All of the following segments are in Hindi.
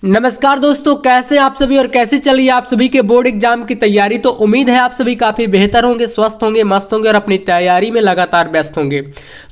नमस्कार दोस्तों, कैसे आप सभी और कैसे चल रही है आप सभी के बोर्ड एग्जाम की तैयारी। तो उम्मीद है आप सभी काफ़ी बेहतर होंगे, स्वस्थ होंगे, मस्त होंगे और अपनी तैयारी में लगातार व्यस्त होंगे।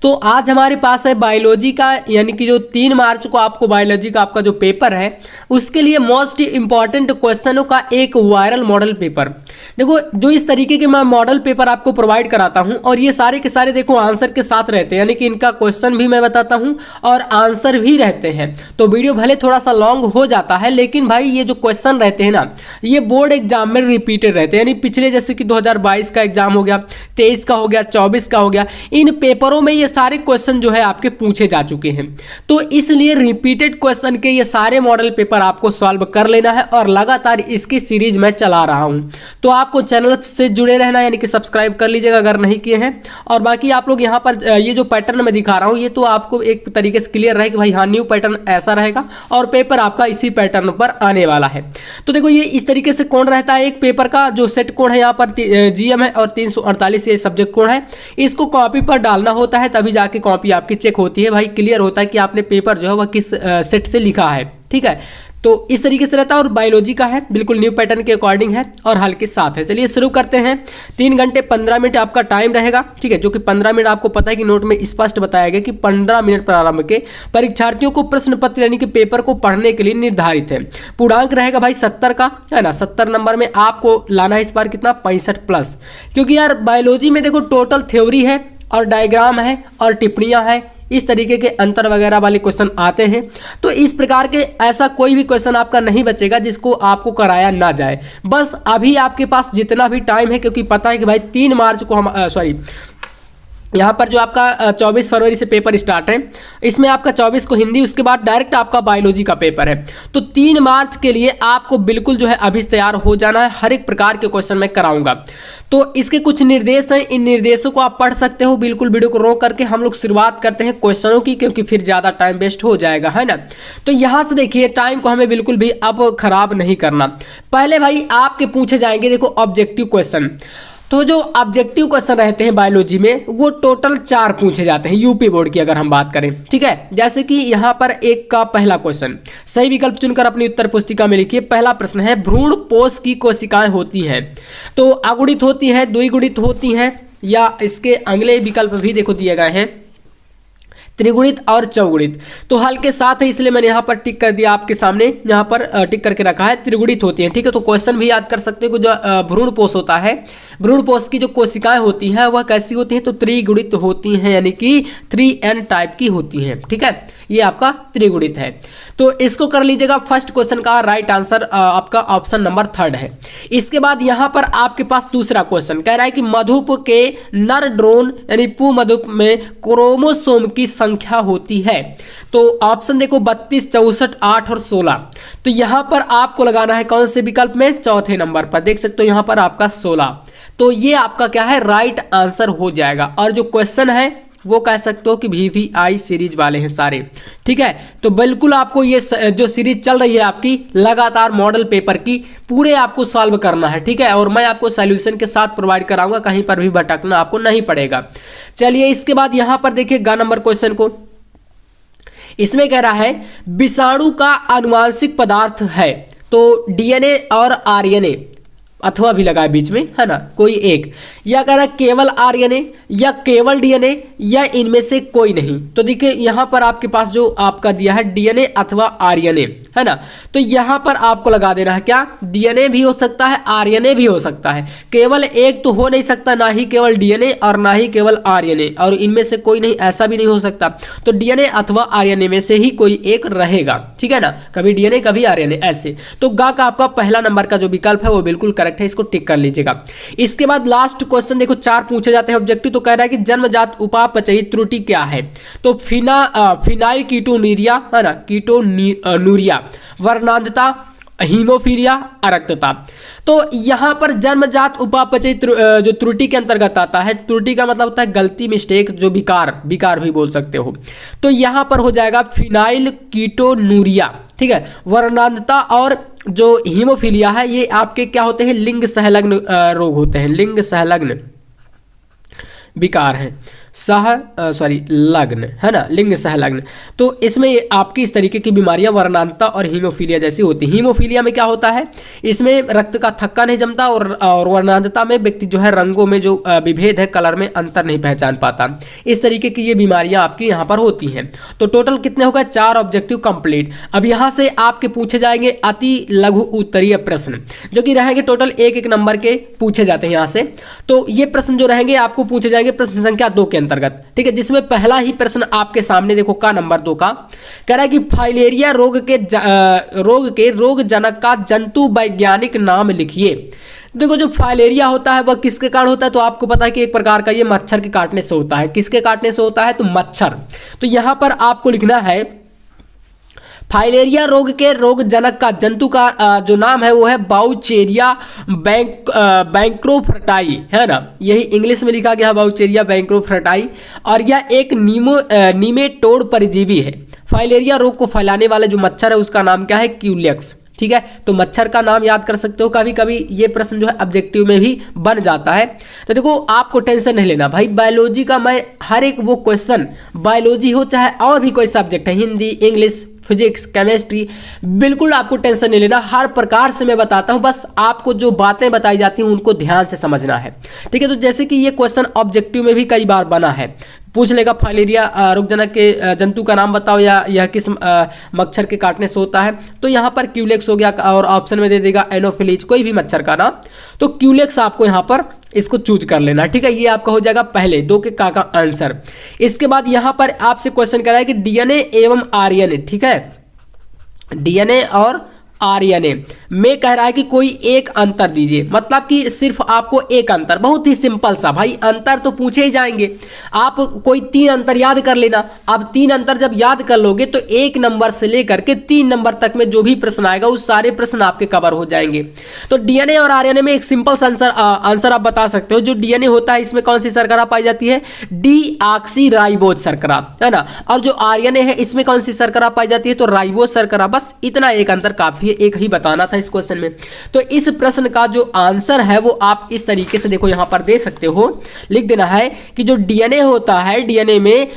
तो आज हमारे पास है बायोलॉजी का, यानी कि जो 3 मार्च को आपको बायोलॉजी का आपका जो पेपर है उसके लिए मोस्ट इंपॉर्टेंट क्वेश्चनों का एक वायरल मॉडल पेपर। देखो, जो इस तरीके के मैं मॉडल पेपर आपको प्रोवाइड कराता हूँ और ये सारे के सारे देखो आंसर के साथ रहते हैं, यानी कि इनका क्वेश्चन भी मैं बताता हूँ और आंसर भी रहते हैं। तो वीडियो भले थोड़ा सा लॉन्ग हो जाता है, लेकिन भाई ये जो क्वेश्चन रहते हैं ना, ये बोर्ड एग्जाम में रिपीटेड रहते हैं। यानी पिछले जैसे कि 2022 का एग्जाम हो गया, 23 का हो गया, 24 का हो गया, इन पेपरों में ये सारे क्वेश्चन जो है आपके पूछे जा चुके हैं। तो इसलिए रिपीटेड क्वेश्चन के ये सारे मॉडल पेपर आपको सॉल्व कर लेना है और लगातार इसकी सीरीज मैं चला रहा हूं। तो आपको चैनल से जुड़े रहना, यानी कि सब्सक्राइब कर लीजिएगा अगर नहीं किए हैं। और बाकी आप लोग यहाँ पर ये जो पैटर्न मैं दिखा रहा हूँ, ये तो आपको एक तरीके से क्लियर रहे कि भाई हाँ, न्यू पैटर्न ऐसा रहेगा और पेपर आपका इसी पैटर्न पर आने वाला है। तो देखो, ये इस तरीके से कोण रहता है। एक पेपर का जो सेट कोण है यहाँ पर जीएम है और 348 ये सब्जेक्ट कोण है। इसको कॉपी पर डालना होता है, तभी जाके कॉपी आपकी चेक होती है। भाई क्लियर होता है कि आपने पेपर जो है वह किस सेट से लिखा है। ठीक है, तो इस तरीके से रहता है। और बायोलॉजी का है, बिल्कुल न्यू पैटर्न के अकॉर्डिंग है और हल के साथ है। चलिए शुरू करते हैं। 3 घंटे 15 मिनट आपका टाइम रहेगा। ठीक है, जो कि 15 मिनट आपको पता है कि नोट में स्पष्ट बताया गया कि 15 मिनट प्रारंभ के परीक्षार्थियों को प्रश्न पत्र यानी कि पेपर को पढ़ने के लिए निर्धारित है। पूर्णांक रहेगा भाई 70 का, है ना। 70 नंबर में आपको लाना है इस बार कितना, 65 प्लस। क्योंकि यार बायोलॉजी में देखो टोटल थ्योरी है और डायग्राम है और टिप्पणियां है, इस तरीके के अंतर वगैरह वाले क्वेश्चन आते हैं। तो इस प्रकार के ऐसा कोई भी क्वेश्चन आपका नहीं बचेगा जिसको आपको कराया ना जाए। बस अभी आपके पास जितना भी टाइम है, क्योंकि पता है कि भाई 3 मार्च को हम यहाँ पर जो आपका 24 फरवरी से पेपर स्टार्ट है, इसमें आपका 24 को हिंदी, उसके बाद डायरेक्ट आपका बायोलॉजी का पेपर है। तो 3 मार्च के लिए आपको बिल्कुल जो है अभी तैयार हो जाना है। हर एक प्रकार के क्वेश्चन मैं कराऊंगा। तो इसके कुछ निर्देश हैं, इन निर्देशों को आप पढ़ सकते हो। बिल्कुल वीडियो को रोक करके हम लोग शुरुआत करते हैं क्वेश्चनों की, क्योंकि फिर ज़्यादा टाइम वेस्ट हो जाएगा, है ना। तो यहाँ से देखिए, टाइम को हमें बिल्कुल भी अब खराब नहीं करना। पहले भाई आपके पूछे जाएंगे, देखो ऑब्जेक्टिव क्वेश्चन। तो जो ऑब्जेक्टिव क्वेश्चन रहते हैं बायोलॉजी में, वो टोटल 4 पूछे जाते हैं यूपी बोर्ड की अगर हम बात करें। ठीक है, जैसे कि यहाँ पर 1 का पहला क्वेश्चन, सही विकल्प चुनकर अपनी उत्तर पुस्तिका में लिखिए। पहला प्रश्न है, भ्रूण पोष की कोशिकाएं होती हैं तो अगुणित होती हैं, द्विगुणित होती हैं, या इसके अगले विकल्प भी देखो दिए गए हैं, त्रिगुणित और चौगुणित। तो हल के साथ है, इसलिए मैंने यहाँ पर टिक कर दिया आपके सामने, यहाँ पर टिक करके रखा है त्रिगुणित होती हैं। ठीक है, तो क्वेश्चन भी याद कर सकते हो। जो भ्रूण पोष होता है, भ्रूण पोष की जो कोशिकाएं होती हैं वह कैसी होती हैं, तो त्रिगुणित होती हैं, यानी कि 3n टाइप की होती हैं। ठीक है, ये आपका त्रिगुणित है। तो इसको कर लीजिएगा। फर्स्ट क्वेश्चन का राइट आंसर आपका ऑप्शन नंबर 3 है। इसके बाद यहाँ पर आपके पास दूसरा क्वेश्चन कह रहा है कि मधुप के नर ड्रोन यानी पुमधुप में क्रोमोसोम की संख्या होती है। तो ऑप्शन देखो 32, 64, 8 और 16। तो यहाँ पर आपको लगाना है कौन से विकल्प में, चौथे नंबर पर। देख सकते हो यहाँ पर आपका 16। तो ये आपका क्या है, राइट आंसर हो जाएगा। और जो क्वेश्चन है वो कह सकते हो कि VVI सीरीज वाले हैं सारे। ठीक है, तो बिल्कुल आपको ये जो सीरीज चल रही है आपकी लगातार मॉडल पेपर की, पूरे आपको सॉल्व करना है। ठीक है, और मैं आपको सॉल्यूशन के साथ प्रोवाइड कराऊंगा, कहीं पर भी भटकना आपको नहीं पड़ेगा। चलिए, इसके बाद यहाँ पर देखिए ग नंबर क्वेश्चन को। इसमें कह रहा है विषाणु का आनुवांशिक पदार्थ है तो DNA और RNA, अथवा भी लगा है बीच में, है ना, कोई एक, या कह रहा है केवल RNA या केवल DNA या इनमें से कोई नहीं। तो देखिए यहाँ पर आपके पास जो आपका दिया है DNA अथवा RNA, है ना। तो यहाँ पर आपको लगा देना है क्या, DNA भी हो सकता है, RNA भी हो सकता है, केवल एक तो हो नहीं सकता, ना ही केवल DNA और ना ही केवल RNA, और इनमें से कोई नहीं, ऐसा भी नहीं हो सकता। तो DNA अथवा RNA में से ही कोई एक रहेगा। ठीक है ना, कभी DNA कभी RNA ऐसे। तो गा का आपका पहला नंबर का जो विकल्प है वो बिल्कुल करेक्ट है, इसको टिक कर लीजिएगा। इसके बाद लास्ट क्वेश्चन देखो 4 पूछे जाते हैं ऑब्जेक्टिव। तो कह रहा है कि जन्मजात उपापचयी त्रुटि क्या है, तो फिनाइल कीटोनूरिया, है ना, कीटोनूरिया, वर्णांधता, हीमोफीलिया, अरक्तता। तो यहाँ पर जन्मजात उपापचयी जो त्रुटि के अंतर्गत आता है, त्रुटि का मतलब होता है गलती, मिस्टेक, जो विकार भी बोल सकते हो। तो यहाँ पर हो जाएगा फिनाइल कीटोनूरिया। ठीक है, वर्णांधता और जो हीमोफीलिया है ये आपके क्या होते हैं, लिंग संलग्न रोग होते हैं, लिंग संलग्न विकार हैं। लग्न, है ना, लिंग सहलग्न। तो इसमें आपकी इस तरीके की बीमारियां वर्णांतता और हीमोफीलिया जैसी होती हैं। हीमोफीलिया में क्या होता है, इसमें रक्त का थक्का नहीं जमता और वर्णांतता में व्यक्ति जो है रंगों में जो विभेद है, कलर में अंतर नहीं पहचान पाता। इस तरीके की ये बीमारियां आपकी यहाँ पर होती हैं। तो टोटल कितने हो गए, 4 ऑब्जेक्टिव कंप्लीट। अब यहाँ से आपके पूछे जाएंगे अति लघु उत्तरीय प्रश्न, जो कि रहेंगे टोटल 1-1 नंबर के पूछे जाते हैं यहाँ से। तो ये प्रश्न जो रहेंगे आपको पूछे जाएंगे प्रश्न संख्या 2 के अंतर्गत, ठीक है, जिसमें पहला ही प्रश्न आपके सामने देखो का नंबर 2 का कह रहा है कि फाइलेरिया रोग के रोग जनक का जंतु वैज्ञानिक नाम लिखिए। देखो जो फाइलेरिया होता है वह किसके कारण होता है, तो आपको पता है कि एक प्रकार का ये मच्छर के काटने से होता है। किसके काटने से होता है, तो मच्छर। तो यहां पर आपको लिखना है फाइलेरिया रोग के रोग जनक का जंतु का जो नाम है वो है बाउचेरिया बैंक्रोफ्रटाई, है ना, यही इंग्लिश में लिखा गया है बाउचेरिया बैंक्रोफ्रटाई। और यह एक नीमेटोड परजीवी है। फाइलेरिया रोग को फैलाने वाला जो मच्छर है उसका नाम क्या है, क्यूलेक्स, ठीक है। तो मच्छर का नाम याद कर सकते हो। कभी कभी ये प्रश्न जो है ऑब्जेक्टिव में भी बन जाता है। तो देखो आपको टेंशन नहीं लेना भाई, बायोलॉजी का मैं हर एक वो क्वेश्चन, बायोलॉजी हो चाहे और भी कोई सब्जेक्ट है, हिंदी, इंग्लिश, फिजिक्स, केमिस्ट्री, बिल्कुल आपको टेंशन नहीं लेना। हर प्रकार से मैं बताता हूं, बस आपको जो बातें बताई जाती हैं उनको ध्यान से समझना है, ठीक है। तो जैसे कि ये क्वेश्चन ऑब्जेक्टिव में भी कई बार बना है, पूछ लेगा फाइलेरिया रोगजनक के जंतु का नाम बताओ या यह किस मच्छर के काटने से होता है, तो यहाँ पर क्यूलेक्स हो गया और ऑप्शन में दे देगा एनोफिलीज, कोई भी मच्छर का नाम। तो क्यूलेक्स आपको यहाँ पर इसको चूज कर लेना, ठीक है। ये आपका हो जाएगा पहले 2 के का आंसर। इसके बाद यहाँ पर आपसे क्वेश्चन कर रहा है कि डीएनए एवं आरएनए, ठीक है, डीएनए और आरएनए में कह रहा है कि कोई एक अंतर दीजिए, मतलब कि सिर्फ आपको एक अंतर, बहुत ही सिंपल सा भाई, अंतर तो पूछे ही जाएंगे। आप कोई 3 अंतर याद कर लेना। अब 3 अंतर जब याद कर लोगे तो 1 नंबर से लेकर के 3 नंबर तक में जो भी प्रश्न आएगा उस सारे प्रश्न आपके कवर हो जाएंगे। तो डीएनए और आरएनए में एक सिंपल सा आंसर आप बता सकते हो। जो डीएनए होता है इसमें कौन सी शर्करा पाई जाती है, डीऑक्सीराइबोज शर्करा, है ना। और जो आरएनए है इसमें कौन सी शर्करा पाई जाती है, तो राइबोज शर्करा। बस इतना एक अंतर काफी है, एक ही बताना था इस क्वेश्चन में। तो इस प्रश्न का जो आंसर है वो आप इस तरीके से देखो यहां पर दे सकते हो, लिख देना है कि जो डीएनए होता है, डीएनए में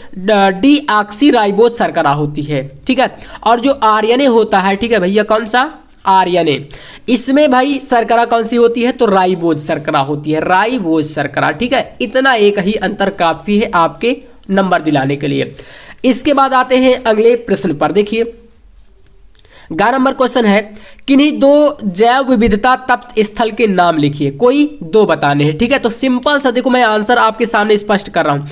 डीऑक्सीराइबोज शर्करा होती है, ठीक है। और जो आरएनए होता है, ठीक है भैया, कौन सा, आरएनए, इसमें भाई शर्करा कौन सी होती है, तो राइबोज शर्करा होती है, राइबोज शर्करा, ठीक है। इतना एक ही अंतर काफी है आपके नंबर दिलाने के लिए। इसके बाद आते हैं अगले प्रश्न पर। देखिए 11 नंबर क्वेश्चन है, किन्हीं 2 जैव विविधता तप्त स्थल के नाम लिखिए। कोई 2 बताने हैं, ठीक है। तो सिंपल सा देखो मैं आंसर आपके सामने स्पष्ट कर रहा हूं,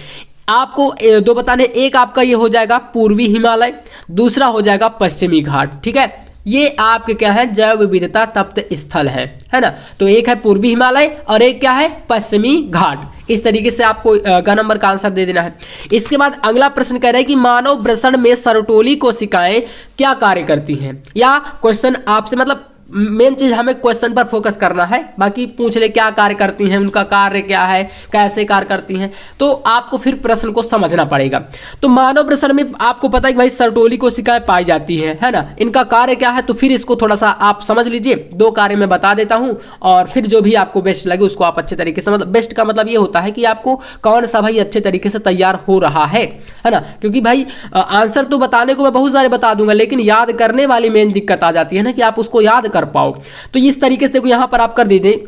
आपको 2 बताने। एक आपका ये हो जाएगा पूर्वी हिमालय, दूसरा हो जाएगा पश्चिमी घाट, ठीक है। ये आपके क्या है, जैव विविधता तप्त स्थल है ना। तो एक है पूर्वी हिमालय और एक क्या है, पश्चिमी घाट। इस तरीके से आपको ग नंबर का आंसर दे देना है। इसके बाद अगला प्रश्न कह रहा है कि मानव वृषण में सर्टोली कोशिकाएं क्या कार्य करती हैं, या क्वेश्चन आपसे मतलब मेन चीज हमें क्वेश्चन पर फोकस करना है, बाकी पूछ ले क्या कार्य करती हैं, उनका कार्य क्या है, कैसे कार्य करती हैं, तो आपको फिर प्रश्न को समझना पड़ेगा। तो मानव वृषण में आपको पता है कि भाई सर्टोली कोशिकाएं पाई जाती है ना। इनका कार्य क्या है, तो फिर इसको थोड़ा सा आप समझ लीजिए। 2 कार्य मैं बता देता हूं और फिर जो भी आपको बेस्ट लगे उसको आप अच्छे तरीके से, मतलब बेस्ट का मतलब ये होता है कि आपको कौन सा भाई अच्छे तरीके से तैयार हो रहा है ना। क्योंकि भाई आंसर तो बताने को मैं बहुत सारे बता दूंगा, लेकिन याद करने वाली मेन दिक्कत आ जाती है ना, कि आप उसको याद कर पाओ। तो इस तरीके से देखो यहां पर आप कर दीजिए,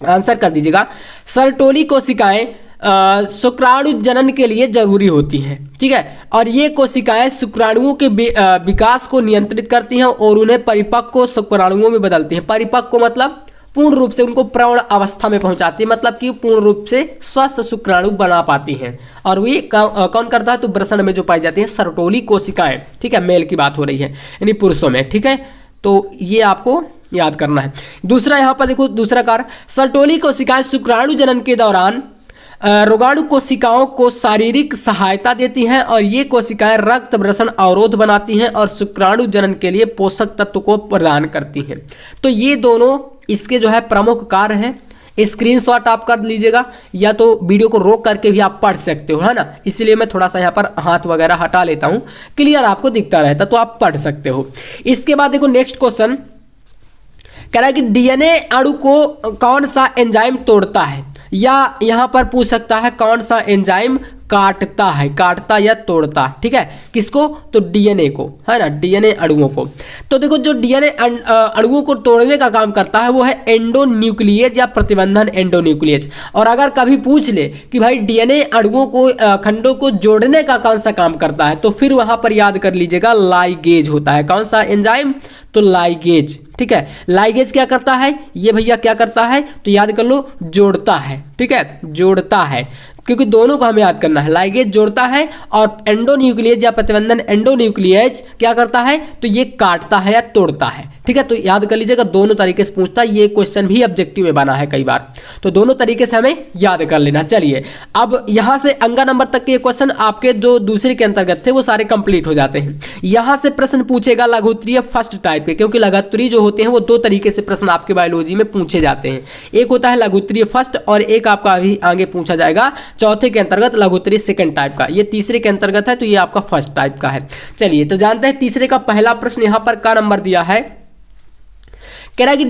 आंसर कर दीजिएगा, सर्टोली कोशिकाएं शुक्राणु जनन के लिए जरूरी होती हैं, ठीक है। और ये कोशिकाएं शुक्राणुओं के विकास को नियंत्रित करती हैं और उन्हें परिपक्व शुक्राणुओं में बदलती हैं। परिपक्व मतलब पूर्ण रूप से उनको प्रौढ़ अवस्था में पहुंचाती है, मतलब कि पूर्ण रूप से स्वस्थ शुक्राणु बना पाती हैं। और ये कौन करता है, तो वृषण में जो पाई जाती है सर्टोली कोशिकाएं, ठीक है। मेल की बात हो रही है, यानी पुरुषों में, ठीक है। तो ये आपको याद करना है। दूसरा यहां पर देखो, दूसरा कार्य, सर्टोली कोशिकाएं शुक्राणु जनन के दौरान रोगाणु कोशिकाओं को शारीरिक सहायता देती हैं और ये कोशिकाएं रक्त वृषण अवरोध बनाती हैं और शुक्राणु जनन के लिए पोषक तत्व को प्रदान करती हैं। तो ये दोनों इसके जो है प्रमुख कार्य हैं। स्क्रीनशॉट आप कर लीजिएगा या तो वीडियो को रोक करके भी आप पढ़ सकते हो, है ना। इसलिए मैं थोड़ा सा यहाँ पर हाथ वगैरह हटा लेता हूँ, क्लियर आपको दिखता रहता, तो आप पढ़ सकते हो। इसके बाद देखो नेक्स्ट क्वेश्चन कह रहा है कि डीएनए अणु को कौन सा एंजाइम तोड़ता है, या यहां पर पूछ सकता है कौन सा एंजाइम काटता है, काटता या तोड़ता, ठीक है, किसको, तो डीएनए को, है ना, डीएनए अणुओं को। तो देखो जो डीएनए अणुओं को तोड़ने का काम करता है वो है एंडोन्यूक्लियेज या प्रतिबंधन एंडोन्यूक्लियेज। और अगर कभी पूछ ले कि भाई डीएनए अणुओं को खंडों को जोड़ने का कौन सा काम करता है, तो फिर वहां पर याद कर लीजिएगा लाइगेज होता है। कौन सा एंजाइम, तो लाइगेज, ठीक है। लाइगेज क्या करता है, ये भैया क्या करता है, तो याद कर लो, जोड़ता है, ठीक है, जोड़ता है, क्योंकि दोनों को हमें याद करना है। लाइगेज जोड़ता है और एंडोन्यूक्लियेज या प्रतिबंधन एंडोन्यूक्लियेज क्या करता है, तो ये काटता है या तोड़ता है, ठीक है। तो याद कर लीजिएगा, दोनों तरीके से पूछता है, ये क्वेश्चन भी ऑब्जेक्टिव में बना है कई बार, तो दोनों तरीके से हमें याद कर लेना। चलिए अब यहां से अंगा नंबर तक के क्वेश्चन आपके जो दूसरे के अंतर्गत थे वो सारे कंप्लीट हो जाते हैं। यहां से प्रश्न पूछेगा लघुत्तरीय फर्स्ट टाइप के, क्योंकि लघुत्तरीय जो होते हैं वो दो तरीके से प्रश्न आपके बायोलॉजी में पूछे जाते हैं। एक होता है लघुत्तरीय फर्स्ट और एक आपका अभी आगे पूछा जाएगा चौथे के अंतर्गत लघुत्तरीय सेकंड टाइप का। ये तीसरे के अंतर्गत है, तो ये आपका फर्स्ट टाइप का है। चलिए तो जानते हैं तीसरे का पहला प्रश्न यहां पर क्या नंबर दिया है, कह रहा है कि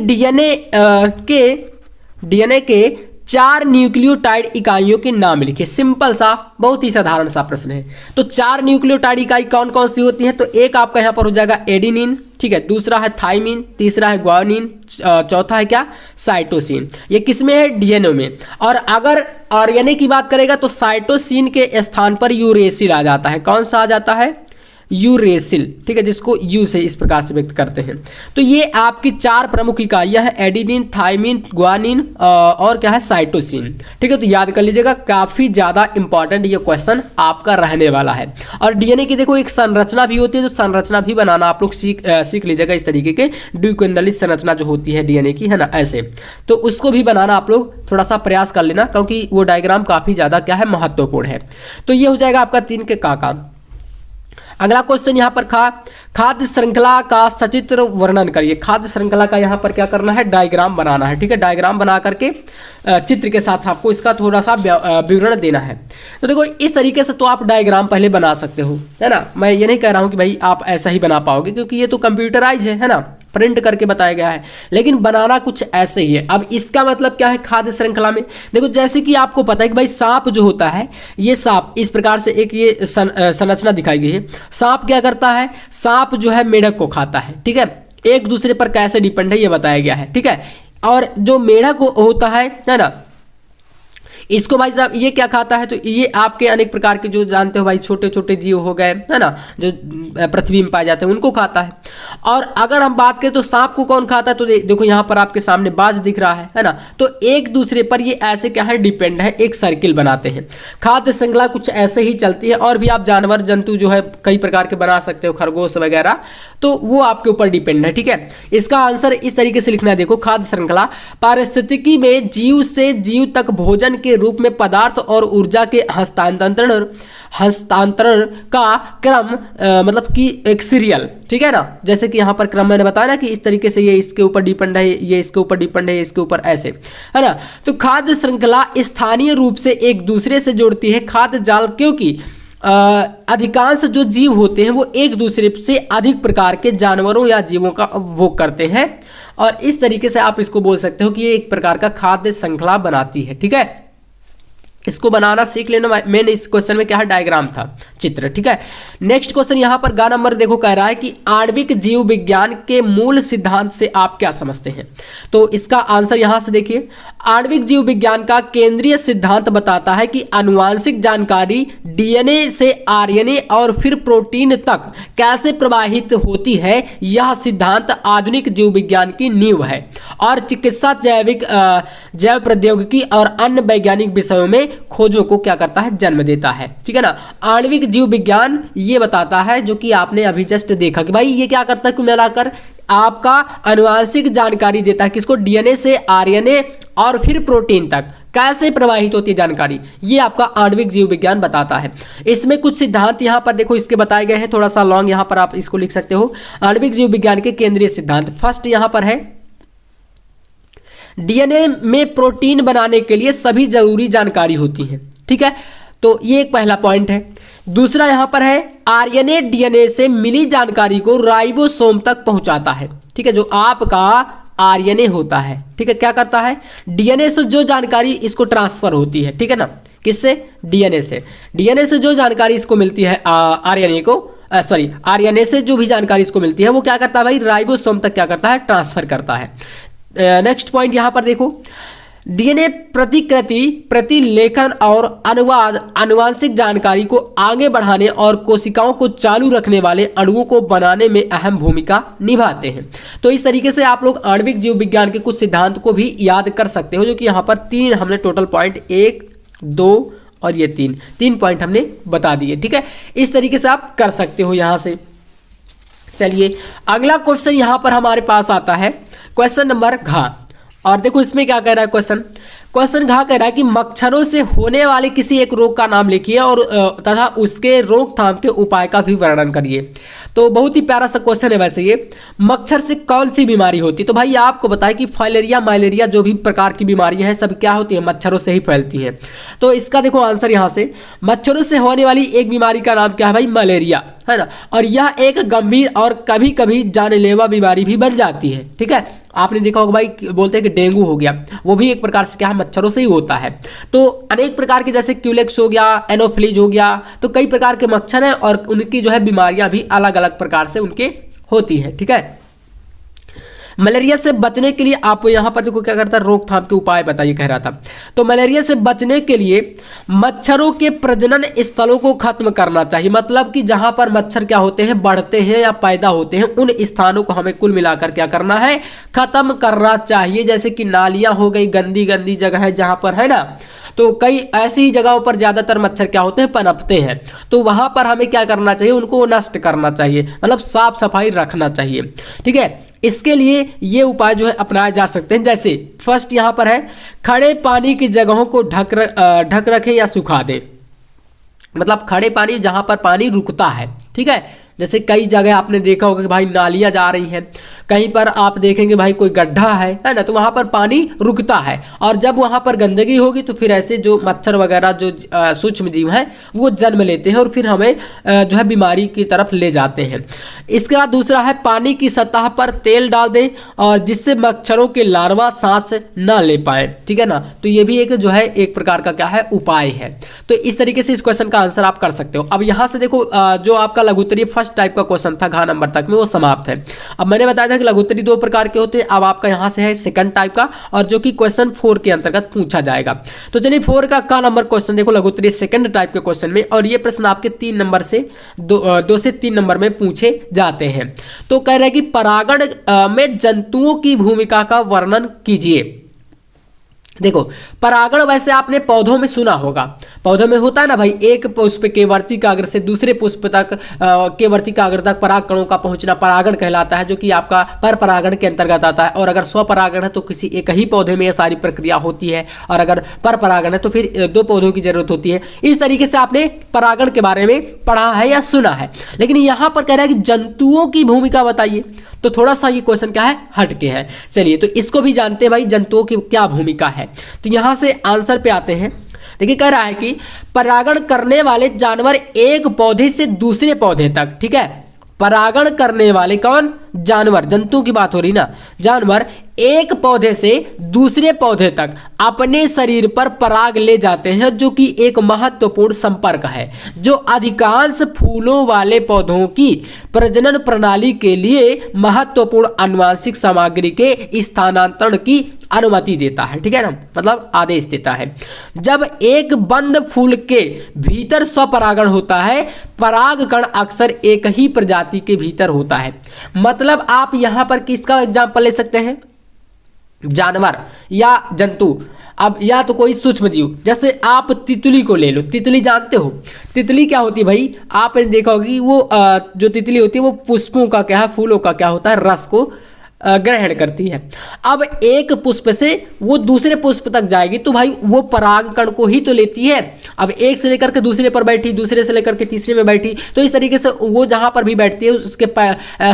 डीएनए के 4 न्यूक्लियोटाइड इकाइयों के नाम लिखे। सिंपल सा, बहुत ही साधारण सा प्रश्न है। तो 4 न्यूक्लियोटाइड इकाई कौन कौन सी होती हैं, तो एक आपका यहां पर हो जाएगा एडिनिन, ठीक है, दूसरा है थाइमिन, तीसरा है ग्वानिन, चौथा है क्या, साइटोसिन। ये किसमें है, डीएनए में। और अगर आरएनए की बात करेगा तो साइटोसिन के स्थान पर यूरेसिल आ जाता है। कौन सा आ जाता है, यूरेसिल, ठीक है, जिसको यू से इस प्रकार से व्यक्त करते हैं। तो ये आपकी 4 प्रमुख इकाइयां हैं, एडिनिन, थाइमिन, ग्वानिन और क्या है, साइटोसिन, ठीक है। तो याद कर लीजिएगा, काफी ज्यादा इंपॉर्टेंट ये क्वेश्चन आपका रहने वाला है। और डीएनए की देखो एक संरचना भी होती है, तो संरचना भी बनाना आप लोग सीख लीजिएगा। इस तरीके के द्विकेंद्रित संरचना जो होती है डीएनए की, है ना, ऐसे, तो उसको भी बनाना आप लोग थोड़ा सा प्रयास कर लेना, क्योंकि वो डायग्राम काफी ज्यादा क्या है, महत्वपूर्ण है। तो ये हो जाएगा आपका 3 के का। अगला क्वेश्चन यहाँ पर खाद्य श्रृंखला का सचित्र वर्णन करिए। खाद्य श्रृंखला का यहाँ पर क्या करना है, डायग्राम बनाना है, ठीक है। डायग्राम बना करके चित्र के साथ आपको इसका थोड़ा सा विवरण देना है। तो देखो इस तरीके से तो आप डायग्राम पहले बना सकते हो, है ना। मैं ये नहीं कह रहा हूँ कि भाई आप ऐसा ही बना पाओगे, क्योंकि ये तो कंप्यूटराइज है ना, प्रिंट करके बताया गया है, लेकिन बनाना कुछ ऐसे ही है। अब इसका मतलब क्या है, खाद्य श्रृंखला में देखो, जैसे कि आपको पता है कि भाई सांप जो होता है, ये सांप इस प्रकार से एक ये संरचना दिखाई गई है। सांप क्या करता है, सांप जो है मेढक को खाता है, ठीक है। एक दूसरे पर कैसे डिपेंड है ये बताया गया है, ठीक है। और जो मेढक होता है ना, इसको भाई साहब ये क्या खाता है, तो ये आपके अनेक प्रकार के जो जानते हो भाई छोटे छोटे जीव हो गए, है ना, जो पृथ्वी में पाए जाते हैं, उनको खाता है। और अगर हम बात करें तो सांप को कौन खाता है, तो देखो यहाँ पर आपके सामने बाज दिख रहा है ना। तो एक दूसरे पर ये ऐसे क्या है, डिपेंड है, एक सर्किल बनाते हैं। खाद्य श्रृंखला कुछ ऐसे ही चलती है। और भी आप जानवर जंतु जो है कई प्रकार के बना सकते हो, खरगोश वगैरह, तो वो आपके ऊपर डिपेंड है, ठीक है। इसका आंसर इस तरीके से लिखना है, देखो खाद्य श्रृंखला पारिस्थितिकी में जीव से जीव तक भोजन के रूप में पदार्थ और ऊर्जा के हस्तांतरण का क्रम, मतलब कि एक सीरियल, ठीक है ना। जैसे कि यहाँ पर क्रम मैंने बताया ना कि इस तरीके से ये इसके ऊपर डिपेंड है, ये इसके ऊपर डिपेंड है, इसके ऊपर ऐसे, है ना। तो खाद्य श्रृंखला स्थानीय रूप से एक दूसरे से जोड़ती है खाद्य जाल, क्योंकि अधिकांश जो जीव होते हैं वो एक दूसरे से अधिक प्रकार के जानवरों या जीवों का उपभोग करते हैं। और इस तरीके से आप इसको बोल सकते हो कि ये एक प्रकार का खाद्य श्रृंखला बनाती है, ठीक है। इसको बनाना सीख लेना। मेन इस क्वेश्चन में क्या है, डायग्राम था, चित्र, ठीक है। नेक्स्ट क्वेश्चन यहां पर गा नंबर देखो कह रहा है कि आणविक जीव विज्ञान के मूल सिद्धांत से आप क्या समझते हैं। तो इसका आंसर यहां से देखिए, आणविक जीव विज्ञान का केंद्रीय सिद्धांत बताता है कि आनुवांशिक जानकारी डीएनए से आरएनए और फिर प्रोटीन तक कैसे प्रवाहित होती है। यह सिद्धांत आधुनिक जीव विज्ञान की नींव है और चिकित्सा, जैव प्रौद्योगिकी और अन्य वैज्ञानिक विषयों में खोजों को क्या करता है, जन्म देता है, ठीक है ना। आणविक जीव विज्ञान ये बताता है, जो कि आपने अभी जस्ट देखा कि भाई ये क्या करता है, कुल मिलाकर आपका आनुवांशिक जानकारी देता है, किसको, डीएनए से आरएनए और फिर प्रोटीन तक कैसे प्रवाहित होती है जानकारी, ये आपका आणविक जीव विज्ञान बताता है। इसमें कुछ सिद्धांत यहां पर देखो इसके बताए गए हैं, थोड़ा सा लॉन्ग यहां पर आप इसको लिख सकते हो। आणविक जीव विज्ञान के केंद्रीय सिद्धांत, फर्स्ट यहां पर है, डीएनए में प्रोटीन बनाने के लिए सभी जरूरी जानकारी होती है, ठीक है। तो ये एक पहला पॉइंट है। दूसरा यहां पर है, आरएनए डीएनए से मिली जानकारी को राइबोसोम तक पहुंचाता है, ठीक है। जो आपका आरएनए होता है, ठीक है, क्या करता है, डीएनए से जो जानकारी इसको ट्रांसफर होती है, ठीक है ना, किससे? डीएनए से। डीएनए से जो जानकारी इसको मिलती है आरएनए को, आरएनए से जो भी जानकारी इसको मिलती है वो क्या करता है भाई? राइबोसोम तक क्या करता है? ट्रांसफर करता है। नेक्स्ट पॉइंट यहां पर देखो, डीएनए प्रतिकृति, प्रतिलेखन और अनुवाद आनुवांशिक जानकारी को आगे बढ़ाने और कोशिकाओं को चालू रखने वाले अणुओं को बनाने में अहम भूमिका निभाते हैं। तो इस तरीके से आप लोग आणविक जीव विज्ञान के कुछ सिद्धांत को भी याद कर सकते हो, जो कि यहाँ पर 3 हमने टोटल पॉइंट 1, 2 और ये 3 पॉइंट हमने बता दिए। ठीक है, इस तरीके से आप कर सकते हो यहाँ से। चलिए अगला क्वेश्चन यहाँ पर हमारे पास आता है, क्वेश्चन नंबर घ। और देखो इसमें क्या कह रहा है क्वेश्चन घ कह रहा है कि मच्छरों से होने वाले किसी एक रोग का नाम लिखिए और तथा उसके रोकथाम के उपाय का भी वर्णन करिए। तो बहुत ही प्यारा सा क्वेश्चन है वैसे ये। मच्छर से कौन सी बीमारी होती है? तो भाई आपको बताएं कि फाइलेरिया, मलेरिया जो भी प्रकार की बीमारियां हैं सब क्या होती है? मच्छरों से ही फैलती हैं। तो इसका देखो आंसर यहाँ से, मच्छरों से होने वाली एक बीमारी का नाम क्या है भाई? मलेरिया, है ना। और यह एक गंभीर और कभी कभी जानलेवा बीमारी भी बन जाती है। ठीक है, आपने देखा होगा भाई, बोलते हैं कि डेंगू हो गया, वो भी एक प्रकार से क्या है? मच्छरों से ही होता है। तो अनेक प्रकार के, जैसे क्यूलेक्स हो गया, एनोफिलीज हो गया, तो कई प्रकार के मच्छर हैं और उनकी जो है बीमारियां भी अलग अलग प्रकार से उनके होती है। ठीक है, मलेरिया से बचने के लिए आप यहां पर देखो क्या करता है? रोकथाम के उपाय बताइए कह रहा था। तो मलेरिया से बचने के लिए मच्छरों के प्रजनन स्थलों को खत्म करना चाहिए। मतलब कि जहां पर मच्छर क्या होते हैं? बढ़ते हैं या पैदा होते हैं, उन स्थानों को हमें कुल मिलाकर क्या करना है? खत्म करना चाहिए। जैसे कि नालियां हो गई, गंदी गंदी जगह है जहां पर, है ना, तो कई ऐसी जगहों पर ज्यादातर मच्छर क्या होते हैं? पनपते हैं। तो वहां पर हमें क्या करना चाहिए? उनको नष्ट करना चाहिए, मतलब साफ सफाई रखना चाहिए। ठीक है, इसके लिए ये उपाय जो है अपनाए जा सकते हैं। जैसे फर्स्ट यहां पर है, खड़े पानी की जगहों को ढक रखें या सुखा दें। मतलब खड़े पानी, जहां पर पानी रुकता है। ठीक है, जैसे कई जगह आपने देखा होगा कि भाई नालियां जा रही हैं, कहीं पर आप देखेंगे भाई कोई गड्ढा है ना, तो वहां पर पानी रुकता है। और जब वहां पर गंदगी होगी तो फिर ऐसे जो मच्छर वगैरह जो सूक्ष्म जीव हैं वो जन्म लेते हैं और फिर हमें जो है बीमारी की तरफ ले जाते हैं। इसके बाद दूसरा है, पानी की सतह पर तेल डाल दें और जिससे मच्छरों के लार्वा सांस ना ले पाए। ठीक है ना, तो ये भी एक जो है एक प्रकार का क्या है? उपाय है। तो इस तरीके से इस क्वेश्चन का आंसर आप कर सकते हो। अब यहां से देखो जो आपका लघुत्तरीय फर्स्ट टाइप का क्वेश्चन था घ नंबर तक में, वो समाप्त है। अब मैंने बताया था कि लघुत्तरीय 2 प्रकार के होते हैं। अब आपका यहां से है सेकंड टाइप का, और जो कि क्वेश्चन 4 के अंतर्गत पूछा जाएगा। तो चलिए 4 का क नंबर क्वेश्चन देखो, लघुत्तरीय सेकंड टाइप के क्वेश्चन में, और ये प्रश्न आपके 3 नंबर से 2 से 3 नंबर में पूछे जाते हैं। तो कह रहे हैं कि परागण में जंतुओं की भूमिका का वर्णन कीजिए। देखो परागण वैसे आपने पौधों में सुना होगा, पौधों में होता है ना भाई, एक पुष्प के वर्तिकाग्र से दूसरे पुष्प तक के वर्तिकाग्र तक पराग कणों का पहुंचना परागण कहलाता है, जो कि आपका पर परागण के अंतर्गत आता है। और अगर स्वपरागण है तो किसी एक ही पौधे में यह सारी प्रक्रिया होती है, और अगर पर परागण है तो फिर 2 पौधों की जरूरत होती है। इस तरीके से आपने परागण के बारे में पढ़ा है या सुना है। लेकिन यहां पर कह रहा है कि जंतुओं की भूमिका बताइए, तो थोड़ा सा ये क्वेश्चन क्या है? हटके है। चलिए तो इसको भी जानते हैं भाई, जंतुओं की क्या भूमिका है। तो यहां से आंसर पे आते हैं। देखिए कह रहा है कि परागण करने वाले जानवर एक पौधे से दूसरे पौधे तक, ठीक है, परागण करने वाले कौन? जानवर, जंतु की बात हो रही ना। जानवर एक पौधे से दूसरे पौधे तक अपने शरीर पर पराग ले जाते हैं, जो कि एक महत्वपूर्ण संपर्क है, जो अधिकांश फूलों वाले पौधों की प्रजनन प्रणाली के लिए महत्वपूर्ण आनुवंशिक सामग्री के स्थानांतरण की अनुमति देता है। ठीक है ना, मतलब आदेश देता है। जब एक बंद फूल के भीतर स्वपरागण होता है, पराग कण अक्सर एक ही प्रजाति के भीतर होता है। मतलब आप यहां पर किसका एग्जाम्पल ले सकते हैं? जानवर या जंतु, अब या तो कोई सूक्ष्म जीव, जैसे आप तितली को ले लो। तितली जानते हो तितली क्या होती है भाई? आपने देखा होगी वो जो तितली होती है वो पुष्पों का क्या है, फूलों का क्या होता है, रस को ग्रहण करती है। अब एक पुष्प से वो दूसरे पुष्प तक जाएगी तो भाई वो परागकण को ही तो लेती है। अब एक से लेकर के दूसरे पर बैठी, दूसरे से लेकर के तीसरे में बैठी, तो इस तरीके से वो जहां पर भी बैठती है उसके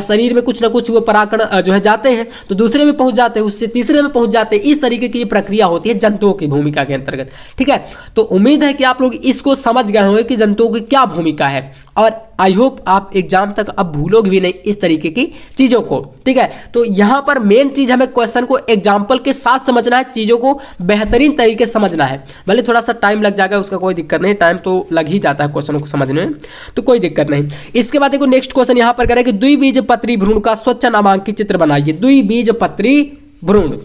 शरीर में कुछ ना कुछ वो परागकण जो है जाते हैं, तो दूसरे में पहुंच जाते हैं, उससे तीसरे में पहुंच जाते हैं। इस तरीके की प्रक्रिया होती है जंतुओं की भूमिका के अंतर्गत। ठीक है, तो उम्मीद है कि आप लोग इसको समझ गए होंगे कि जंतुओं की क्या भूमिका है। और आई होप आप एग्जाम तक अब भूलोगे भी नहीं इस तरीके की चीज़ों को, ठीक है। तो यहाँ पर मेन चीज़ हमें क्वेश्चन को एग्जाम्पल के साथ समझना है, चीज़ों को बेहतरीन तरीके से समझना है। भले थोड़ा सा टाइम लग जाएगा, उसका कोई दिक्कत नहीं, टाइम तो लग ही जाता है क्वेश्चनों को समझने में, तो कोई दिक्कत नहीं। इसके बाद देखो नेक्स्ट क्वेश्चन यहाँ पर करें कि द्विबीजपत्री भ्रूण का स्वच्छ नामांकित चित्र बनाइए। द्विबीजपत्री भ्रूण,